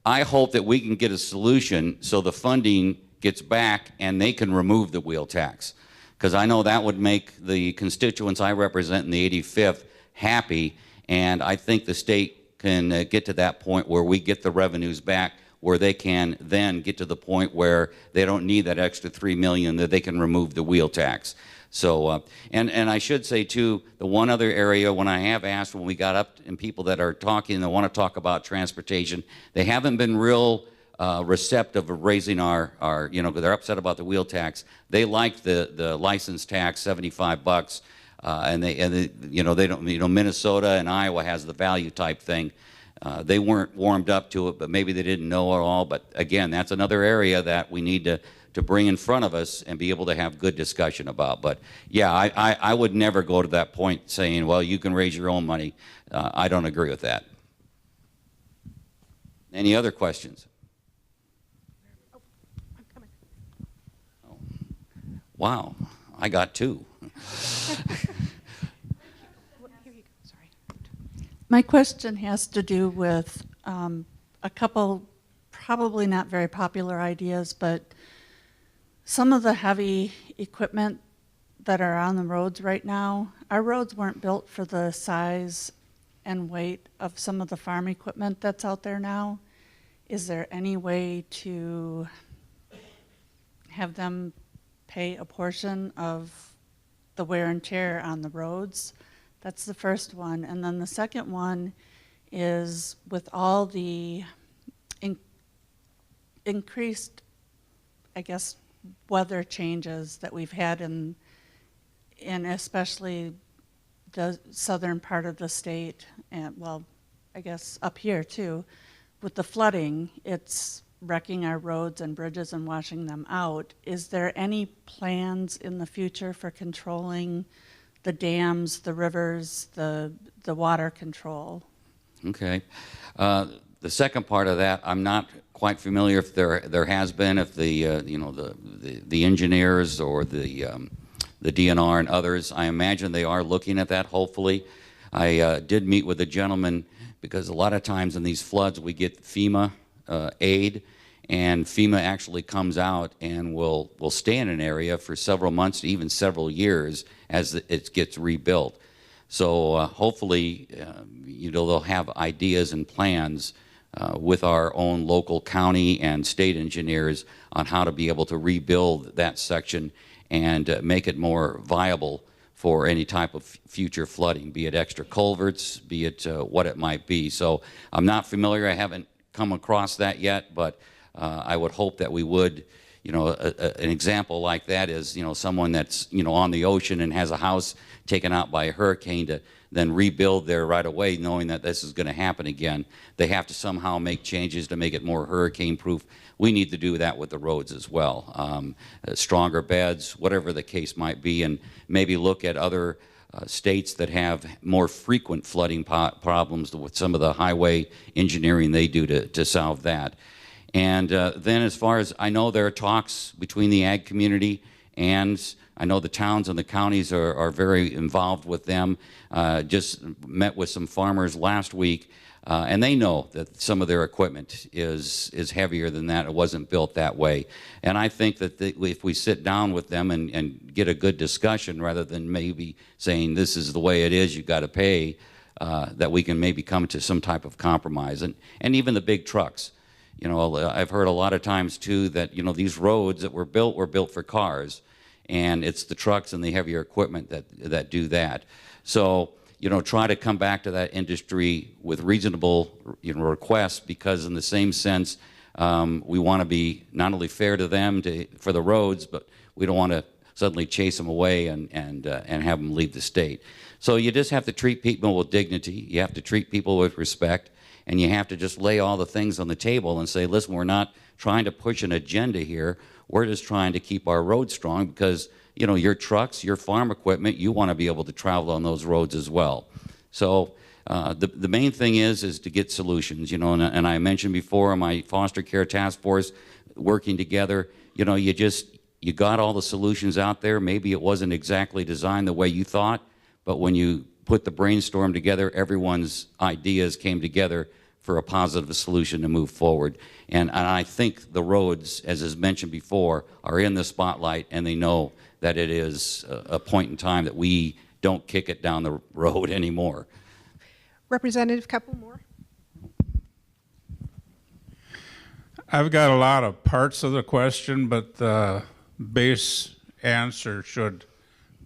I hope that we can get a solution so the funding gets back and they can remove the wheel tax. Because I know that would make the constituents I represent in the 85th happy, and I think the state can get to that point where we get the revenues back, where they can then get to the point where they don't need that extra $3 million, that they can remove the wheel tax. So, and I should say too, the one other area when I have asked, when we got up and people that are talking, that want to talk about transportation, they haven't been real receptive of raising our you know, they're upset about the wheel tax. They like the license tax, $75, and they, you know, they don't, you know, Minnesota and Iowa has the value type thing. They weren't warmed up to it, but maybe they didn't know it all. But again, that's another area that we need to bring in front of us and be able to have good discussion about. But yeah, I would never go to that point saying, well, you can raise your own money. I don't agree with that. Any other questions? Oh. Wow, I got two. My question has to do with a couple probably not very popular ideas, but some of the heavy equipment that are on the roads right now, our roads weren't built for the size and weight of some of the farm equipment that's out there now. Is there any way to have them pay a portion of the wear and tear on the roads? That's the first one. And then the second one is, with all the increased, I guess, weather changes that we've had in especially the southern part of the state, and well, I guess up here too, with the flooding, it's wrecking our roads and bridges and washing them out. Is there any plans in the future for controlling the dams, the rivers, the water control? Okay. The second part of that, I'm not quite familiar if there has been, if the you know, the engineers or the DNR and others, I imagine they are looking at that, hopefully. I did meet with a gentleman, because a lot of times in these floods we get FEMA aid, and FEMA actually comes out and will stay in an area for several months, even several years, as it gets rebuilt. So hopefully, you know, they'll have ideas and plans with our own local county and state engineers on how to be able to rebuild that section and make it more viable for any type of future flooding, be it extra culverts, be it what it might be. So I'm not familiar, I haven't come across that yet, but I would hope that we would, an example like that is, someone that's, on the ocean and has a house taken out by a hurricane to then rebuild there right away, knowing that this is going to happen again. They have to somehow make changes to make it more hurricane-proof. We need to do that with the roads as well. Stronger beds, whatever the case might be, and maybe look at other states that have more frequent flooding problems with some of the highway engineering they do to solve that. And then as far as I know, there are talks between the ag community, and I know the towns and the counties are very involved with them. Just met with some farmers last week, and they know that some of their equipment is heavier than that. It wasn't built that way. And I think that if we sit down with them and get a good discussion, rather than maybe saying this is the way it is, you've got to pay, that we can maybe come to some type of compromise. And even the big trucks. I've heard a lot of times too that, these roads that were built for cars, and it's the trucks and the heavier equipment that do that. So, try to come back to that industry with reasonable, requests, because in the same sense, we want to be not only fair to them for the roads, but we don't want to suddenly chase them away and have them leave the state. So you just have to treat people with dignity. You have to treat people with respect. And you have to just lay all the things on the table and say, listen, we're not trying to push an agenda here. We're just trying to keep our roads strong because, your trucks, your farm equipment, you want to be able to travel on those roads as well. So the main thing is to get solutions, and I mentioned before my foster care task force working together, you got all the solutions out there. Maybe it wasn't exactly designed the way you thought, but when you put the brainstorm together, everyone's ideas came together for a positive solution to move forward. And I think the roads, as is mentioned before, are in the spotlight, and they know that it is a point in time that we don't kick it down the road anymore. Representative Keppel-Moore. I've got a lot of parts of the question, but the base answer should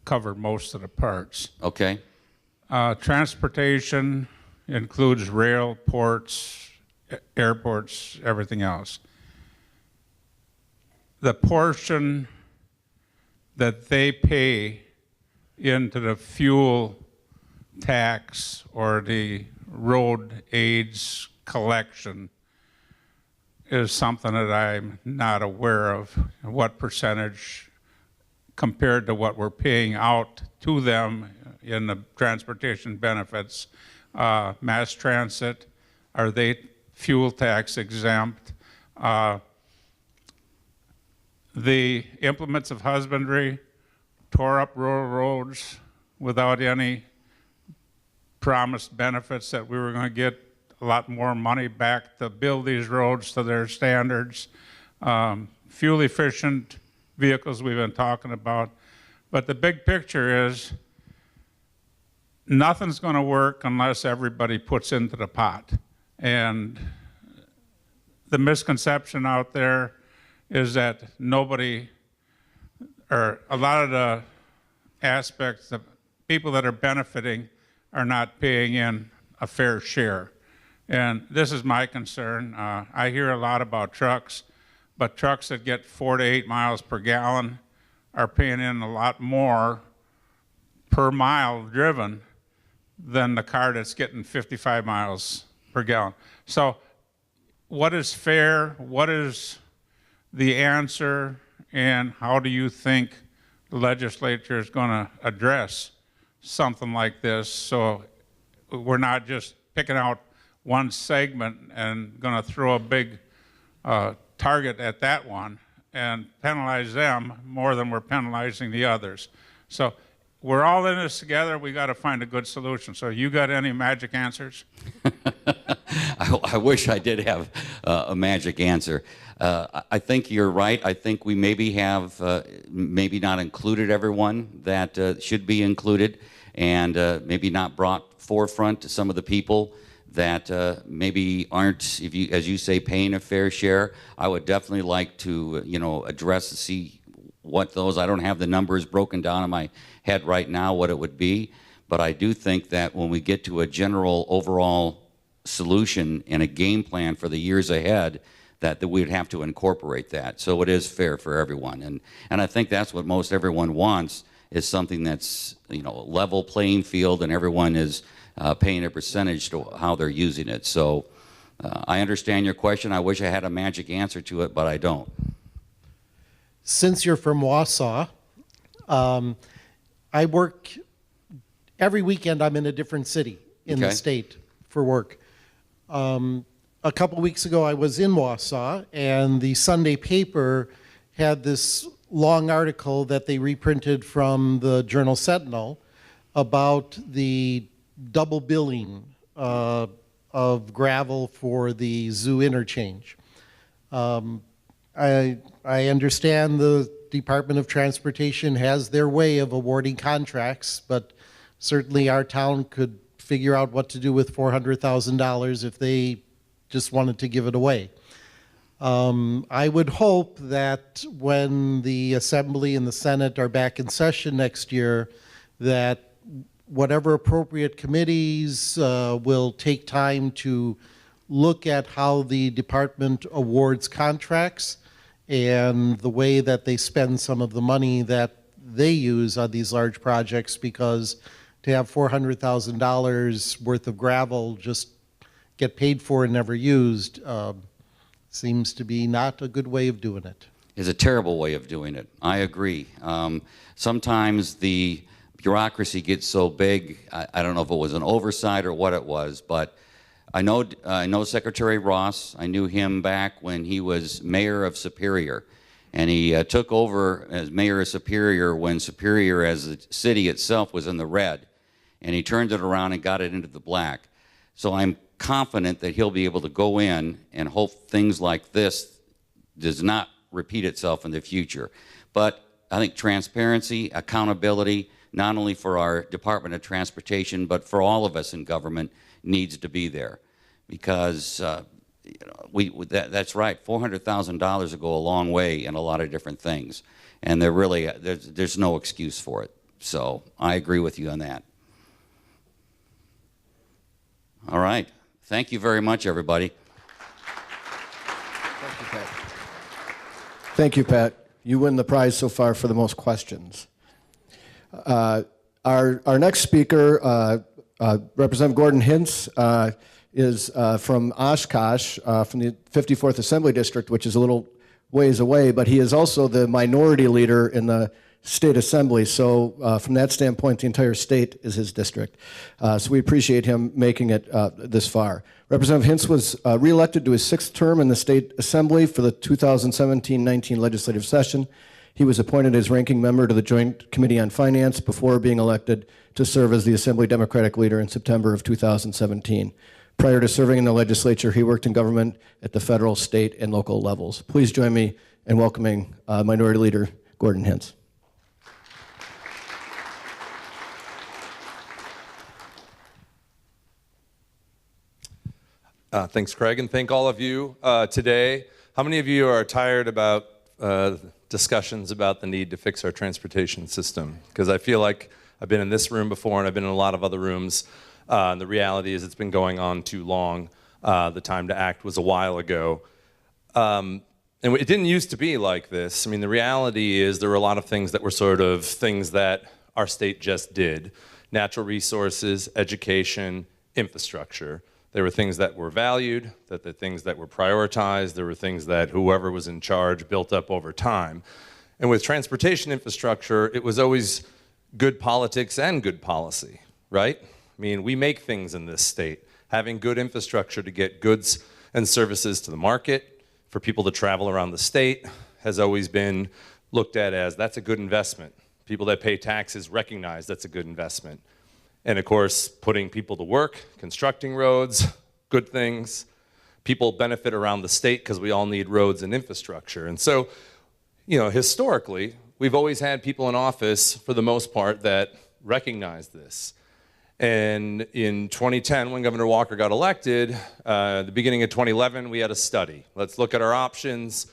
cover most of the parts. Okay. Transportation includes rail, ports, airports, everything else. The portion that they pay into the fuel tax or the road aids collection is something that I'm not aware of. What percentage compared to what we're paying out to them in the transportation benefits. Mass transit, are they fuel tax exempt? The implements of husbandry tore up rural roads without any promised benefits that we were going to get a lot more money back to build these roads to their standards. Fuel efficient vehicles we've been talking about. But the big picture is nothing's going to work unless everybody puts into the pot. And the misconception out there is that nobody, or a lot of the aspects of people that are benefiting are not paying in a fair share. And this is my concern. I hear a lot about trucks, but trucks that get 4 to 8 miles per gallon are paying in a lot more per mile driven than the car that's getting 55 miles per gallon. So what is fair? What is the answer? And how do you think the legislature is going to address something like this so we're not just picking out one segment and going to throw a big target at that one and penalize them more than we're penalizing the others. So we're all in this together. We got to find a good solution. So you got any magic answers? I wish I did have a magic answer. I think you're right. I think we maybe have maybe not included everyone that should be included, and maybe not brought forefront to some of the people that maybe aren't, if you, as you say, paying a fair share. I would definitely like to, address to see what those. I don't have the numbers broken down in my head right now what it would be, but I do think that when we get to a general overall solution and a game plan for the years ahead, that we would have to incorporate that. So it is fair for everyone. And I think that's what most everyone wants, is something that's, you know, a level playing field and everyone is paying a percentage to how they're using it. So I understand your question. I wish I had a magic answer to it, but I don't. Since you're from Wausau, I work, every weekend I'm in a different city in the state for work. A couple weeks ago I was in Wausau, and the Sunday paper had this long article that they reprinted from the Journal Sentinel about the double billing of gravel for the zoo interchange. I understand the Department of Transportation has their way of awarding contracts, but certainly our town could figure out what to do with $400,000 if they just wanted to give it away. I would hope that when the Assembly and the Senate are back in session next year, that whatever appropriate committees will take time to look at how the department awards contracts and the way that they spend some of the money that they use on these large projects, because to have $400,000 worth of gravel just get paid for and never used seems to be not a good way of doing it. It's a terrible way of doing it. I agree. Sometimes the bureaucracy gets so big, I don't know if it was an oversight or what it was, but I know Secretary Ross. I knew him back when he was mayor of Superior, and he took over as mayor of Superior when Superior as a city itself was in the red, and he turned it around and got it into the black. So I'm confident that he'll be able to go in and hope things like this does not repeat itself in the future. But I think transparency, accountability, not only for our Department of Transportation, but for all of us in government, needs to be there. Because you know, that's right, $400,000 will go a long way in a lot of different things. And there's no excuse for it. So I agree with you on that. All right. Thank you very much, everybody. Thank you, Pat. Thank you, Pat. You win the prize so far for the most questions. Our next speaker, Representative Gordon Hintz, is from Oshkosh, from the 54th Assembly District, which is a little ways away, but he is also the minority leader in the state assembly. So from that standpoint, the entire state is his district. So we appreciate him making it this far. Representative Hintz was reelected to his 6th term in the state assembly for the 2017-19 legislative session. He was appointed as ranking member to the Joint Committee on Finance before being elected to serve as the Assembly Democratic leader in September of 2017. Prior to serving in the legislature, he worked in government at the federal, state, and local levels. Please join me in welcoming Minority Leader Gordon Hintz. Thanks, Craig, and thank all of you today. How many of you are tired about discussions about the need to fix our transportation system? Because I feel like I've been in this room before and I've been in a lot of other rooms. And the reality is it's been going on too long. The time to act was a while ago. And it didn't used to be like this. I mean, the reality is there were a lot of things that were sort of things that our state just did. Natural resources, education, infrastructure. There were things that were valued, the things that were prioritized. There were things that whoever was in charge built up over time. And with transportation infrastructure, it was always good politics and good policy, right? I mean, we make things in this state. Having good infrastructure to get goods and services to the market, for people to travel around the state, has always been looked at as that's a good investment. People that pay taxes recognize that's a good investment. And of course, putting people to work, constructing roads, good things. People benefit around the state because we all need roads and infrastructure. And so, you know, historically, we've always had people in office, for the most part, that recognize this. And in 2010, when Governor Walker got elected, the beginning of 2011, we had a study. Let's look at our options.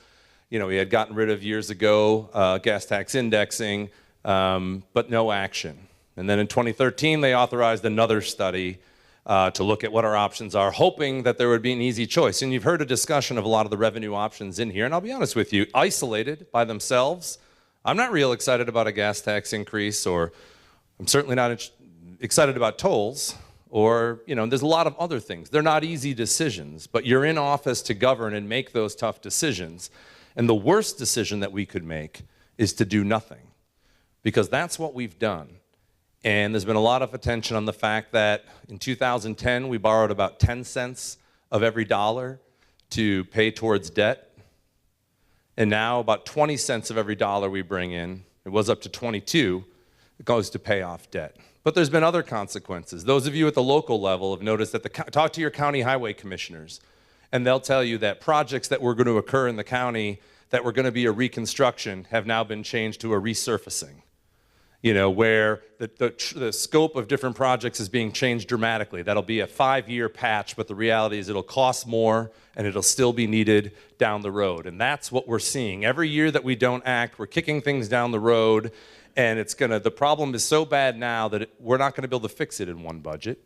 You know, we had gotten rid of years ago gas tax indexing, but no action. And then in 2013, they authorized another study to look at what our options are, hoping that there would be an easy choice. And you've heard a discussion of a lot of the revenue options in here, and I'll be honest with you, isolated by themselves, I'm not real excited about a gas tax increase, or I'm certainly not excited about tolls, or, there's a lot of other things. They're not easy decisions, but you're in office to govern and make those tough decisions. And the worst decision that we could make is to do nothing, because that's what we've done. And there's been a lot of attention on the fact that in 2010, we borrowed about 10 cents of every dollar to pay towards debt. And now about 20 cents of every dollar we bring in, it was up to 22, it goes to pay off debt. But there's been other consequences. Those of you at the local level have noticed that talk to your county highway commissioners, and they'll tell you that projects that were going to occur in the county that were going to be a reconstruction have now been changed to a resurfacing. Where the scope of different projects is being changed dramatically. That'll be a 5-year patch, but the reality is it'll cost more and it'll still be needed down the road. And that's what we're seeing. Every year that we don't act, we're kicking things down the road, and the problem is so bad now that we're not gonna be able to fix it in one budget,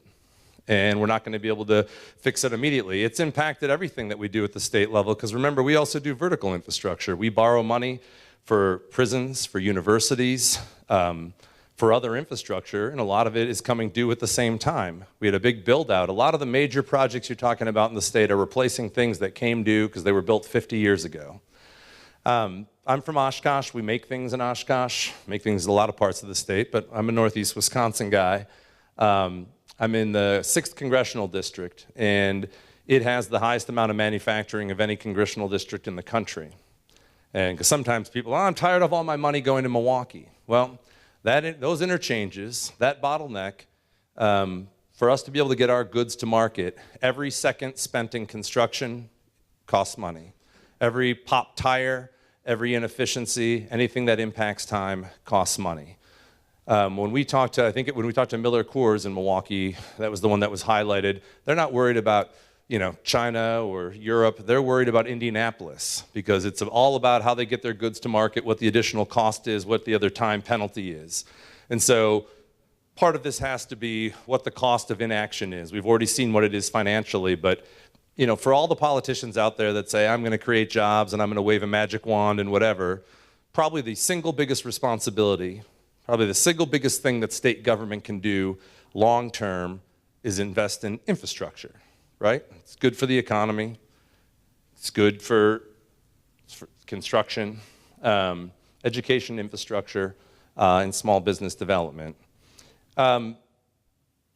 and we're not gonna be able to fix it immediately. It's impacted everything that we do at the state level, because remember, we also do vertical infrastructure. We borrow money for prisons, for universities, for other infrastructure, and a lot of it is coming due at the same time. We had a big build out. A lot of the major projects you're talking about in the state are replacing things that came due because they were built 50 years ago. I'm from Oshkosh. We make things in Oshkosh, make things in a lot of parts of the state, but I'm a Northeast Wisconsin guy. I'm in the 6th Congressional District, and it has the highest amount of manufacturing of any congressional district in the country. And because sometimes people, I'm tired of all my money going to Milwaukee. Well, those interchanges, that bottleneck, for us to be able to get our goods to market, every second spent in construction costs money. Every popped tire, every inefficiency, anything that impacts time costs money. When we talked to Miller Coors in Milwaukee, that was the one that was highlighted, they're not worried about China or Europe. They're worried about Indianapolis, because it's all about how they get their goods to market, what the additional cost is, what the other time penalty is. And so part of this has to be what the cost of inaction is. We've already seen what it is financially, but for all the politicians out there that say, I'm going to create jobs and I'm going to wave a magic wand and whatever, probably the single biggest responsibility, probably the single biggest thing that state government can do long term is invest in infrastructure. Right? It's good for the economy. It's good for construction, education infrastructure, and small business development.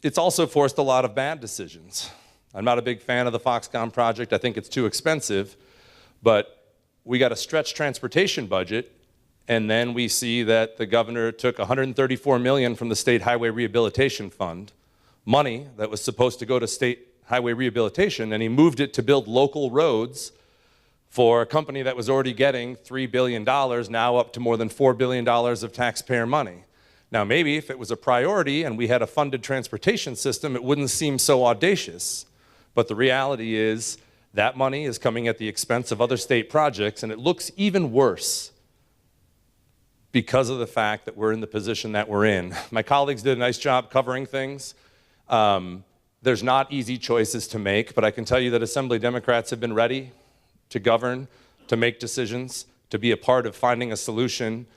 It's also forced a lot of bad decisions. I'm not a big fan of the Foxconn project. I think it's too expensive, but we got a stretched transportation budget, and then we see that the governor took $134 million from the State Highway Rehabilitation Fund, money that was supposed to go to state highway rehabilitation, and he moved it to build local roads for a company that was already getting $3 billion, now up to more than $4 billion of taxpayer money. Now, maybe if it was a priority and we had a funded transportation system, it wouldn't seem so audacious. But the reality is that money is coming at the expense of other state projects, and it looks even worse because of the fact that we're in the position that we're in. My colleagues did a nice job covering things. There's not easy choices to make, but I can tell you that Assembly Democrats have been ready to govern, to make decisions, to be a part of finding a solution,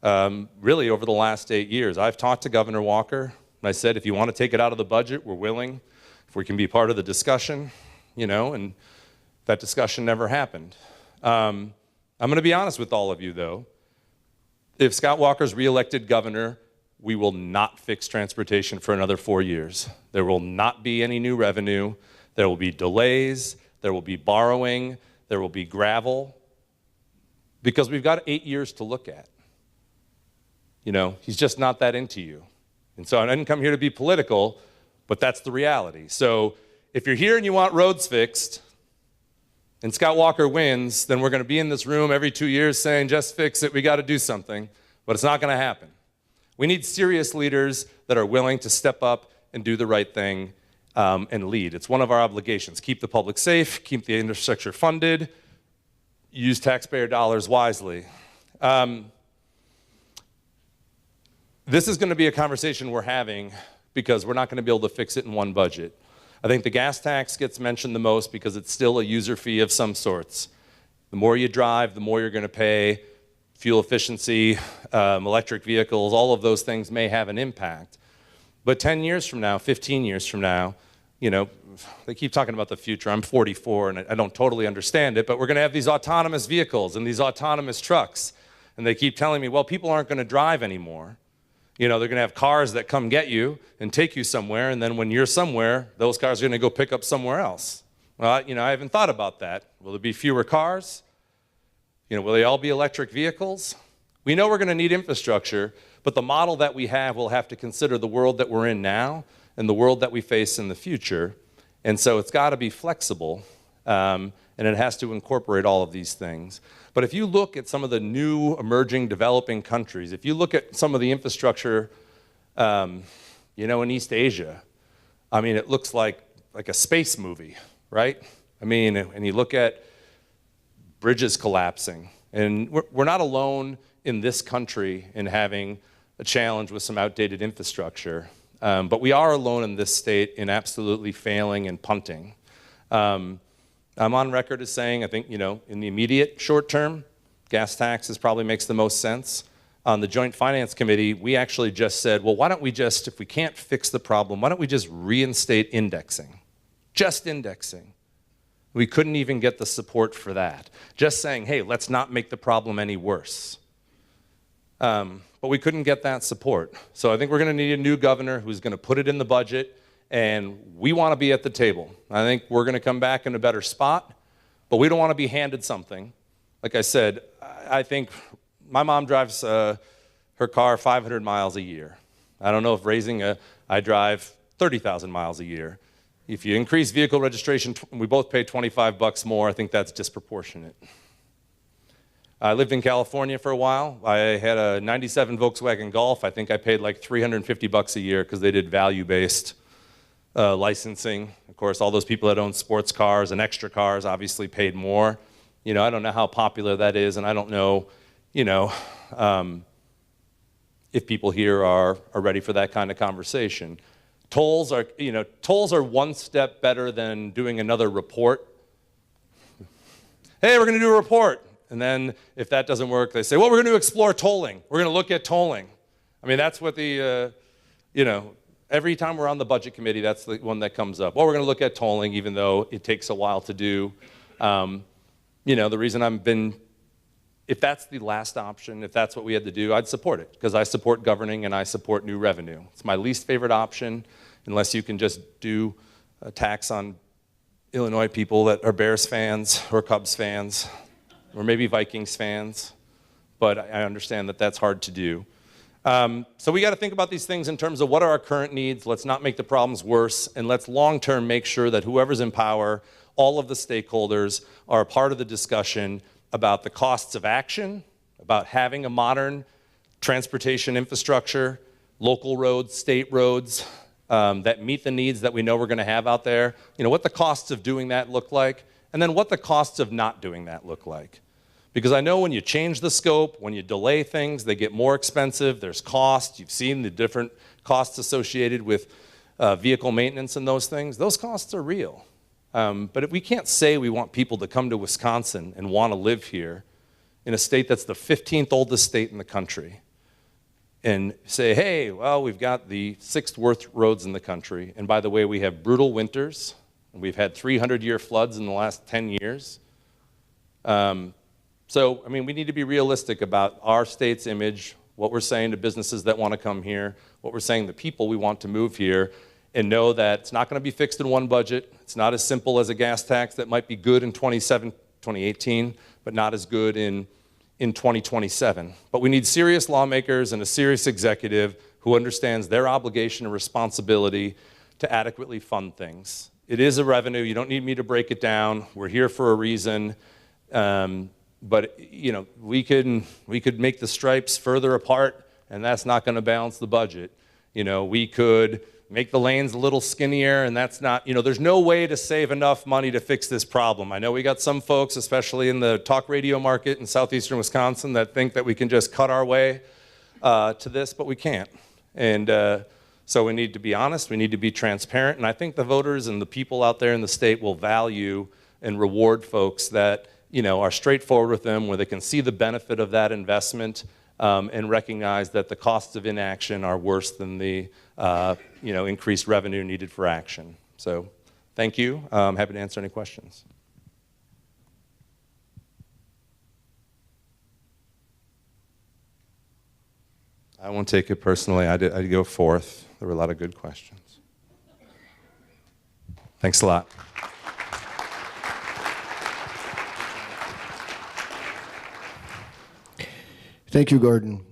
really over the last 8 years. I've talked to Governor Walker, and I said, if you want to take it out of the budget, we're willing. If we can be part of the discussion, and that discussion never happened. I'm going to be honest with all of you, though. If Scott Walker's reelected governor, we will not fix transportation for another 4 years. There will not be any new revenue. There will be delays. There will be borrowing. There will be gravel. Because we've got 8 years to look at. He's just not that into you. And so I didn't come here to be political, but that's the reality. So if you're here and you want roads fixed, and Scott Walker wins, then we're going to be in this room every 2 years saying, just fix it, we got to do something. But it's not going to happen. We need serious leaders that are willing to step up and do the right thing and lead. It's one of our obligations. Keep the public safe, keep the infrastructure funded, use taxpayer dollars wisely. This is going to be a conversation we're having because we're not going to be able to fix it in one budget. I think the gas tax gets mentioned the most because it's still a user fee of some sorts. The more you drive, the more you're going to pay. Fuel efficiency, electric vehicles, all of those things may have an impact. But 10 years from now, 15 years from now, you know, they keep talking about the future. I'm 44 and I don't totally understand it, but we're going to have these autonomous vehicles and these autonomous trucks. And they keep telling me, well, people aren't going to drive anymore. You know, they're going to have cars that come get you and take you somewhere, and then when you're somewhere, those cars are going to go pick up somewhere else. Well, you know, I haven't thought about that. Will there be fewer cars? You know, will they all be electric vehicles? We know we're going to need infrastructure, but the model that we have will have to consider the world that we're in now and the world that we face in the future. And so it's got to be flexible, and it has to incorporate all of these things. But if you look at some of the new emerging developing countries, if you look at some of the infrastructure, you know, in East Asia, I mean, it looks like a space movie, right? I mean, and you look at bridges collapsing. And we're not alone in this country in having a challenge with some outdated infrastructure. But we are alone in this state in absolutely failing and punting. I'm on record as saying, I think, you know, in the immediate short term, gas taxes probably makes the most sense. On the Joint Finance Committee, we actually just said, well, why don't we just, if we can't fix the problem, why don't we just reinstate indexing? Just indexing. We couldn't even get the support for that. Just saying, hey, let's not make the problem any worse. But we couldn't get that support. So I think we're going to need a new governor who's going to put it in the budget, and we want to be at the table. I think we're going to come back in a better spot, but we don't want to be handed something. Like I said, I think my mom drives her car 500 miles a year. I don't know if I drive 30,000 miles a year. If you increase vehicle registration, we both pay $25 more. I think that's disproportionate. I lived in California for a while. I had a 97 Volkswagen Golf. I think I paid like $350 a year because they did value-based licensing. Of course, all those people that own sports cars and extra cars obviously paid more. You know, I don't know how popular that is, and I don't know, you know, if people here are ready for that kind of conversation. Tolls are one step better than doing another report. Hey, we're going to do a report. And then if that doesn't work, they say, well, we're going to explore tolling. We're going to look at tolling. I mean, that's what the, you know, every time we're on the budget committee, that's the one that comes up. Well, we're going to look at tolling, even though it takes a while to do. You know, the reason if that's the last option, if that's what we had to do, I'd support it, because I support governing and I support new revenue. It's my least favorite option, unless you can just do a tax on Illinois people that are Bears fans or Cubs fans, or maybe Vikings fans, but I understand that that's hard to do. So we got to think about these things in terms of what are our current needs. Let's not make the problems worse, and let's long-term make sure that whoever's in power, all of the stakeholders are a part of the discussion about the costs of action, about having a modern transportation infrastructure, local roads, state roads, that meet the needs that we know we're going to have out there. You know, what the costs of doing that look like, and then what the costs of not doing that look like. Because I know when you change the scope, when you delay things, they get more expensive, there's cost. You've seen the different costs associated with vehicle maintenance and those things. Those costs are real. But if we can't say we want people to come to Wisconsin and want to live here in a state that's the 15th oldest state in the country, and say, hey, well, we've got the 6th worst roads in the country, and by the way, we have brutal winters, and we've had 300-year floods in the last 10 years. So, I mean, we need to be realistic about our state's image, what we're saying to businesses that want to come here, what we're saying to people we want to move here, and know that it's not going to be fixed in one budget. It's not as simple as a gas tax that might be good in 2018, but not as good in 2027. But we need serious lawmakers and a serious executive who understands their obligation and responsibility to adequately fund things. It is a revenue. You don't need me to break it down. We're here for a reason. But you know, we could make the stripes further apart, and that's not going to balance the budget. You know, we could make the lanes a little skinnier, and that's not, you know, there's no way to save enough money to fix this problem. I know we got some folks, especially in the talk radio market in southeastern Wisconsin, that think that we can just cut our way to this, but we can't. And So we need to be honest, we need to be transparent, and I think the voters and the people out there in the state will value and reward folks that are straightforward with them, where they can see the benefit of that investment and recognize that the costs of inaction are worse than the increased revenue needed for action. So thank you. I'm happy to answer any questions. I won't take it personally. I'd go fourth. There were a lot of good questions. Thanks a lot. Thank you, Gordon.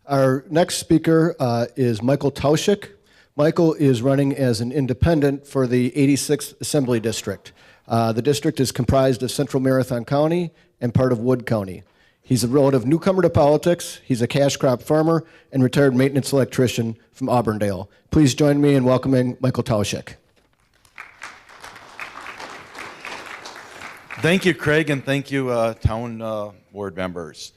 Our next speaker is Michael Tauschik. Michael is running as an independent for the 86th Assembly District. The district is comprised of Central Marathon County and part of Wood County. He's a relative newcomer to politics. He's a cash crop farmer and retired maintenance electrician from Auburndale. Please join me in welcoming Michael Tauschik. Thank you, Craig, and thank you, town board members.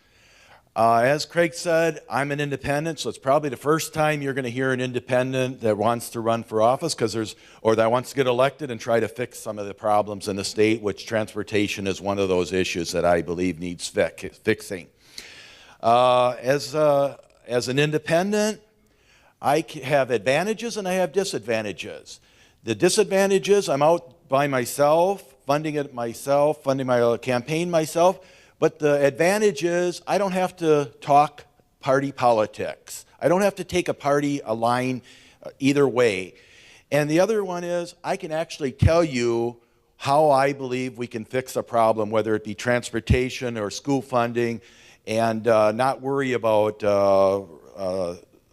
As Craig said, I'm an independent, so it's probably the first time you're going to hear an independent that wants to run for office or that wants to get elected and try to fix some of the problems in the state, which transportation is one of those issues that I believe needs fixing. As an independent, I have advantages and I have disadvantages. The disadvantages, I'm out by myself, funding it myself, funding my campaign myself. But the advantage is I don't have to talk party politics. I don't have to take a line either way. And the other one is I can actually tell you how I believe we can fix a problem, whether it be transportation or school funding, and not worry about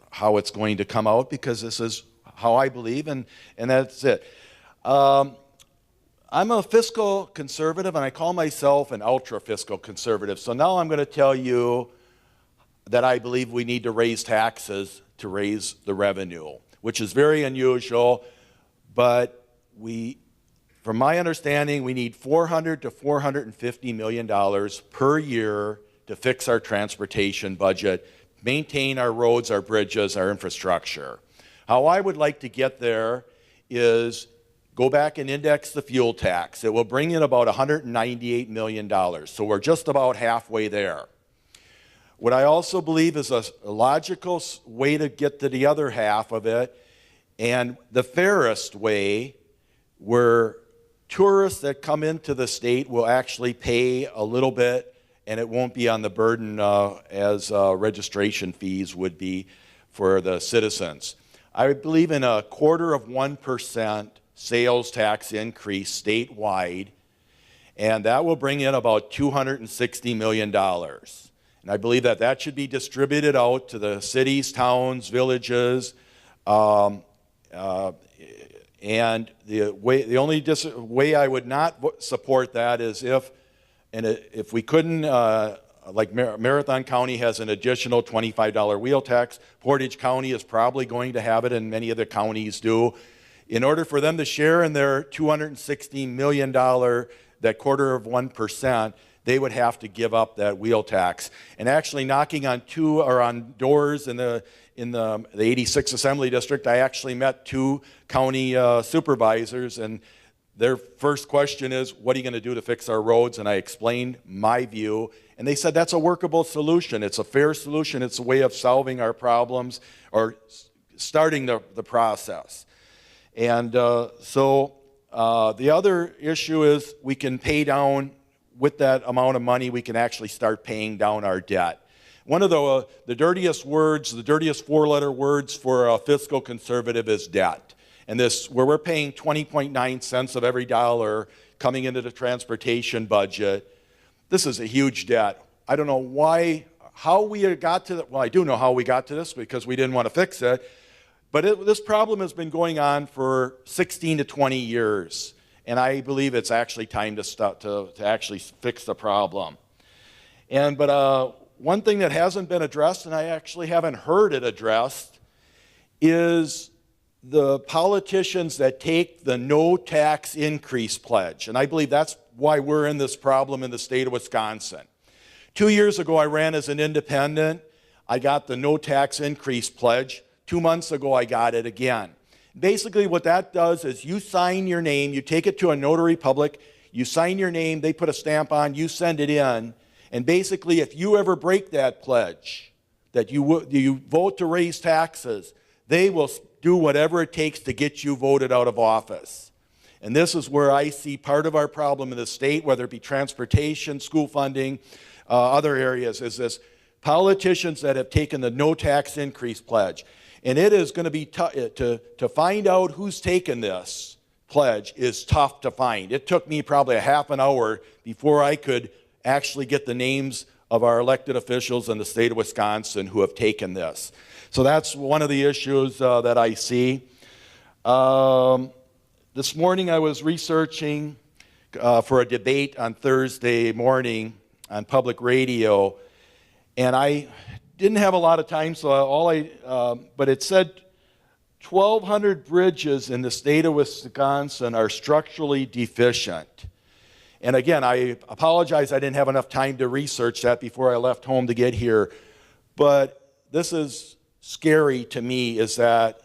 how it's going to come out, because this is how I believe, and that's it. I'm a fiscal conservative, and I call myself an ultra-fiscal conservative. So now I'm going to tell you that I believe we need to raise taxes to raise the revenue, which is very unusual, but from my understanding, we need $400 to $450 million per year to fix our transportation budget, maintain our roads, our bridges, our infrastructure. How I would like to get there is go back and index the fuel tax. It will bring in about $198 million. So we're just about halfway there. What I also believe is a logical way to get to the other half of it, and the fairest way, where tourists that come into the state will actually pay a little bit, and it won't be on the burden as registration fees would be for the citizens. I believe in 0.25% sales tax increase statewide, and that will bring in about $260 million. And I believe that should be distributed out to the cities, towns, villages, and the only way I would not support that is if we couldn't, like Marathon County has an additional $25 wheel tax, Portage County is probably going to have it, and many other counties do. In order for them to share in their $260 million, that 0.25%, they would have to give up that wheel tax. And actually knocking on doors in the 86th Assembly District, I actually met 2 county supervisors, and their first question is, what are you going to do to fix our roads? And I explained my view, and they said that's a workable solution. It's a fair solution. It's a way of solving our problems or starting the process. And so the other issue is we can pay down, with that amount of money, we can actually start paying down our debt. One of the dirtiest words, the dirtiest 4-letter words for a fiscal conservative is debt. And this, where we're paying 20.9 cents of every dollar coming into the transportation budget, this is a huge debt. I don't know how we got to that. Well, I do know how we got to this, because we didn't want to fix it. But this problem has been going on for 16 to 20 years, and I believe it's actually time to actually fix the problem. But one thing that hasn't been addressed, and I actually haven't heard it addressed, is the politicians that take the no tax increase pledge. And I believe that's why we're in this problem in the state of Wisconsin. 2 years ago, I ran as an independent. I got the no tax increase pledge. 2 months ago, I got it again. Basically, what that does is you sign your name, you take it to a notary public, you sign your name, they put a stamp on, you send it in, and basically, if you ever break that pledge, that you vote to raise taxes, they will do whatever it takes to get you voted out of office. And this is where I see part of our problem in the state, whether it be transportation, school funding, other areas, is this politicians that have taken the no tax increase pledge. And it is going to be to find out who's taken this pledge is tough to find. It took me probably a half an hour before I could actually get the names of our elected officials in the state of Wisconsin who have taken this. So that's one of the issues that I see. This morning I was researching for a debate on Thursday morning on public radio, and I didn't have a lot of time, so but it said 1,200 bridges in the state of Wisconsin are structurally deficient. And again, I apologize I didn't have enough time to research that before I left home to get here. But this is scary to me, is that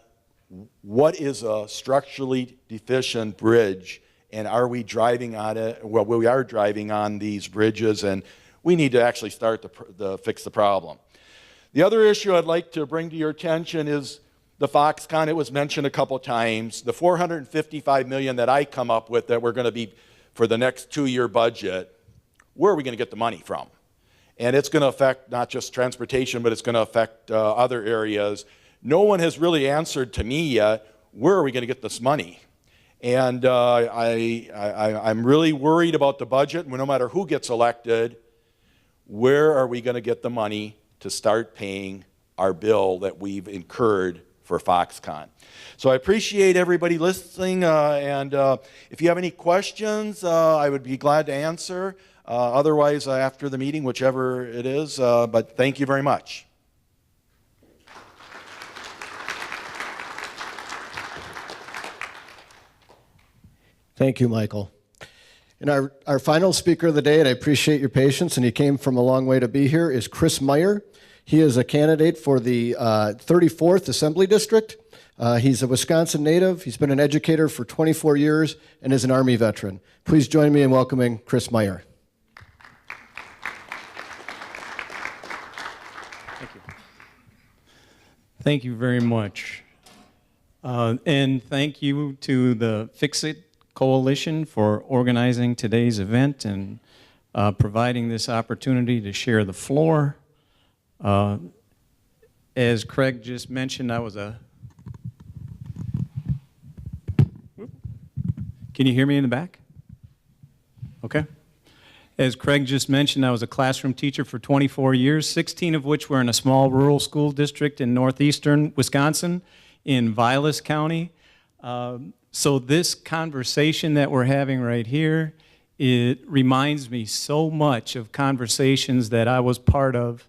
what is a structurally deficient bridge, and are we driving on it? Well, we are driving on these bridges, and we need to actually start to fix the problem. The other issue I'd like to bring to your attention is the Foxconn. It was mentioned a couple times. The $455 million that I come up with that we're going to be for the next 2-year budget, where are we going to get the money from? And it's going to affect not just transportation, but it's going to affect other areas. No one has really answered to me yet, where are we going to get this money? And I'm really worried about the budget. No matter who gets elected, where are we going to get the money to start paying our bill that we've incurred for Foxconn? So I appreciate everybody listening, and if you have any questions, I would be glad to answer. Otherwise, after the meeting, whichever it is, but thank you very much. Thank you, Michael. And our final speaker of the day, and I appreciate your patience, and he came from a long way to be here, is Chris Meyer. He is a candidate for the 34th Assembly District. He's a Wisconsin native. He's been an educator for 24 years and is an Army veteran. Please join me in welcoming Chris Meyer. Thank you very much. And thank you to the Fix-It Coalition for organizing today's event and providing this opportunity to share the floor. As Craig just mentioned, I was a... Can you hear me in the back? Okay. As Craig just mentioned, I was a classroom teacher for 24 years, 16 of which were in a small rural school district in northeastern Wisconsin in Vilas County. So this conversation that we're having right here, it reminds me so much of conversations that I was part of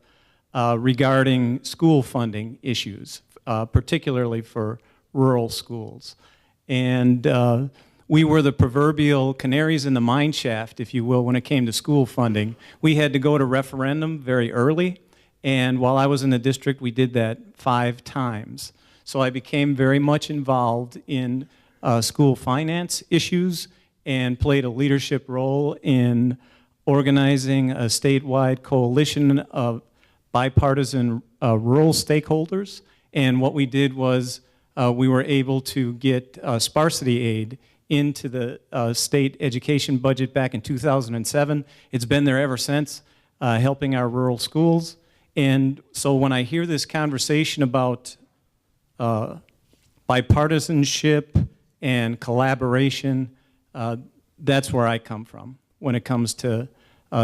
regarding school funding issues, particularly for rural schools. And we were the proverbial canaries in the mine shaft, if you will, when it came to school funding. We had to go to referendum very early, and while I was in the district, we did that 5 times. So I became very much involved in school finance issues and played a leadership role in organizing a statewide coalition of bipartisan rural stakeholders. And what we did was we were able to get sparsity aid into the state education budget back in 2007. It's been there ever since, helping our rural schools. And so when I hear this conversation about bipartisanship and collaboration, that's where I come from when it comes to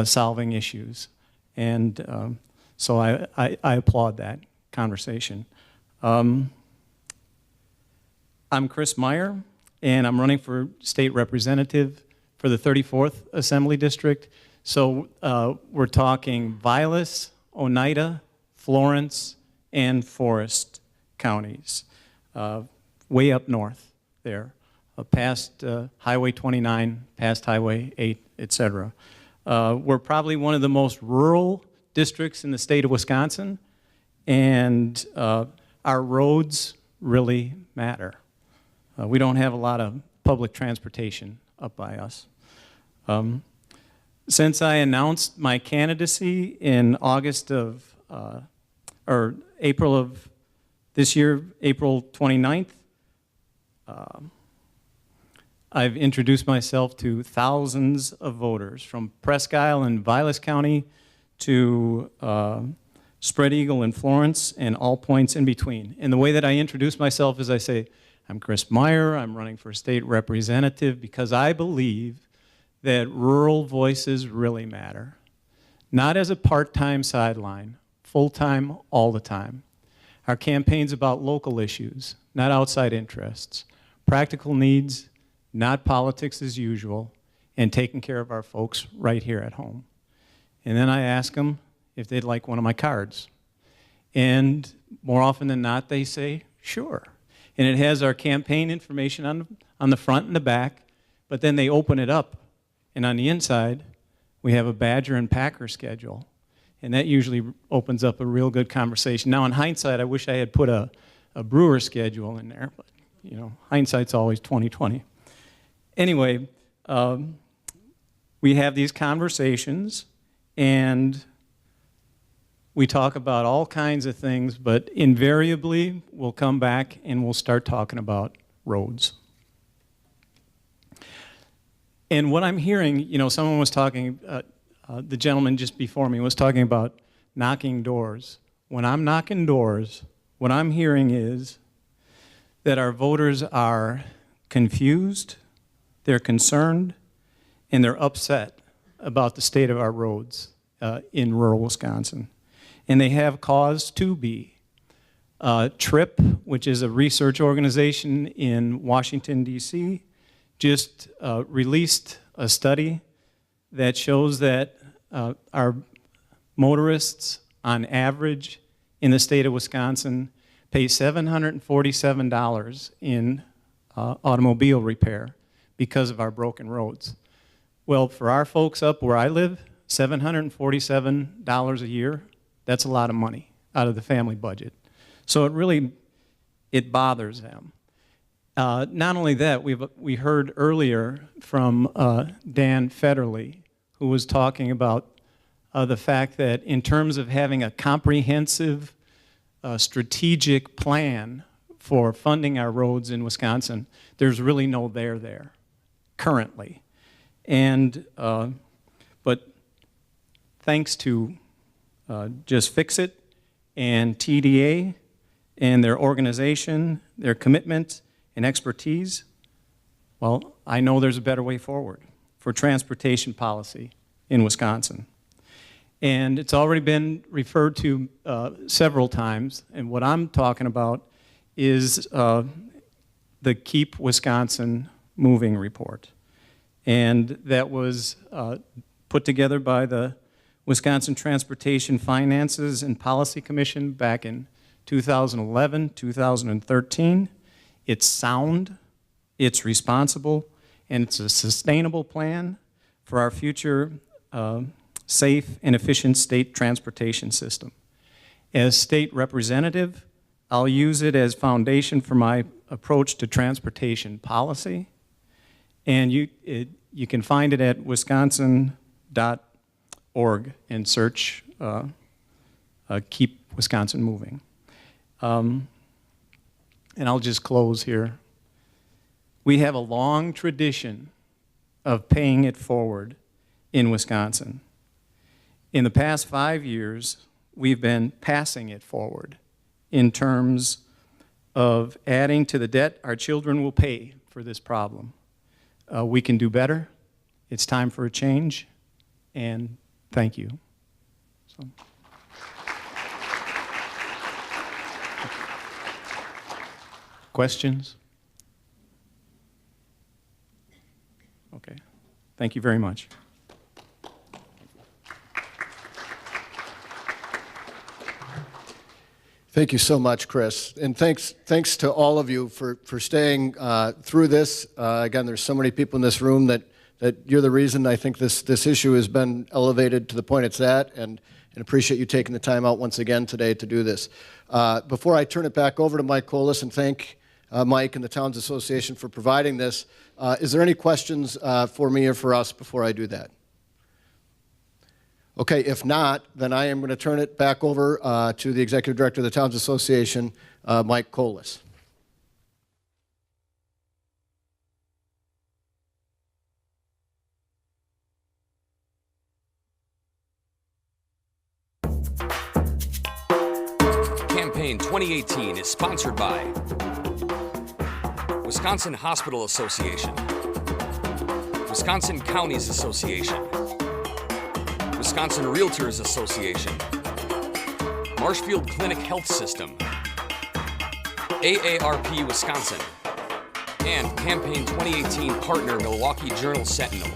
solving issues. And so I applaud that conversation. I'm Chris Meyer, and I'm running for state representative for the 34th Assembly District. So we're talking Vilas, Oneida, Florence, and Forest counties, way up north there, past Highway 29, past Highway 8, etc. We're probably one of the most rural districts in the state of Wisconsin, and our roads really matter. We don't have a lot of public transportation up by us. Since I announced my candidacy in April of this year, April 29th, I've introduced myself to thousands of voters from Presque Isle and Vilas County to Spread Eagle and Florence and all points in between. And the way that I introduce myself is I say, I'm Chris Meyer, I'm running for state representative because I believe that rural voices really matter. Not as a part-time sideline, full-time all the time. Our campaign's about local issues, not outside interests. Practical needs, not politics as usual, and taking care of our folks right here at home. And then I ask them if they'd like one of my cards. And more often than not, they say, sure. And it has our campaign information on the front and the back, but then they open it up. And on the inside, we have a Badger and Packer schedule. And that usually opens up a real good conversation. Now, in hindsight, I wish I had put a Brewer schedule in there, but you know, hindsight's always 20/20. Anyway, we have these conversations, and we talk about all kinds of things, but invariably, we'll come back and we'll start talking about roads. And what I'm hearing, you know, someone was talking, the gentleman just before me was talking about knocking doors. When I'm knocking doors, what I'm hearing is that our voters are confused, they're concerned, and they're upset about the state of our roads in rural Wisconsin. And they have cause to be. TRIP, which is a research organization in Washington, D.C., just released a study that shows that our motorists, on average, in the state of Wisconsin, pay $747 in automobile repair because of our broken roads. Well, for our folks up where I live, $747 a year, that's a lot of money out of the family budget. So it bothers them. Not only that, we heard earlier from Dan Federley, who was talking about the fact that in terms of having a comprehensive strategic plan for funding our roads in Wisconsin, there's really no there currently. And, but thanks to Just Fix It and TDA and their organization, their commitment and expertise, well, I know there's a better way forward for transportation policy in Wisconsin. And it's already been referred to several times, and what I'm talking about is the Keep Wisconsin Moving report. And that was put together by the Wisconsin Transportation Finances and Policy Commission back in 2011, 2013. It's sound, it's responsible, and it's a sustainable plan for our future safe and efficient state transportation system. As state representative, I'll use it as foundation for my approach to transportation policy. And you can find it at wisconsin.org and search Keep Wisconsin Moving. And I'll just close here. We have a long tradition of paying it forward in Wisconsin. In the past 5 years, we've been passing it forward in terms of adding to the debt our children will pay for this problem. We can do better. It's time for a change, and thank you. So. Questions? Okay. Thank you very much. Thank you so much, Chris. And thanks to all of you for staying through this. Again, there's so many people in this room that you're the reason I think this issue has been elevated to the point it's at. And and appreciate you taking the time out once again today to do this. Before I turn it back over to Mike Kolis and thank Mike and the Towns Association for providing this, is there any questions for me or for us before I do that? Okay, if not, then I am going to turn it back over to the Executive Director of the Towns Association, Mike Kolis. Campaign 2018 is sponsored by Wisconsin Hospital Association, Wisconsin Counties Association, Wisconsin Realtors Association, Marshfield Clinic Health System, AARP Wisconsin, and Campaign 2018 partner Milwaukee Journal Sentinel.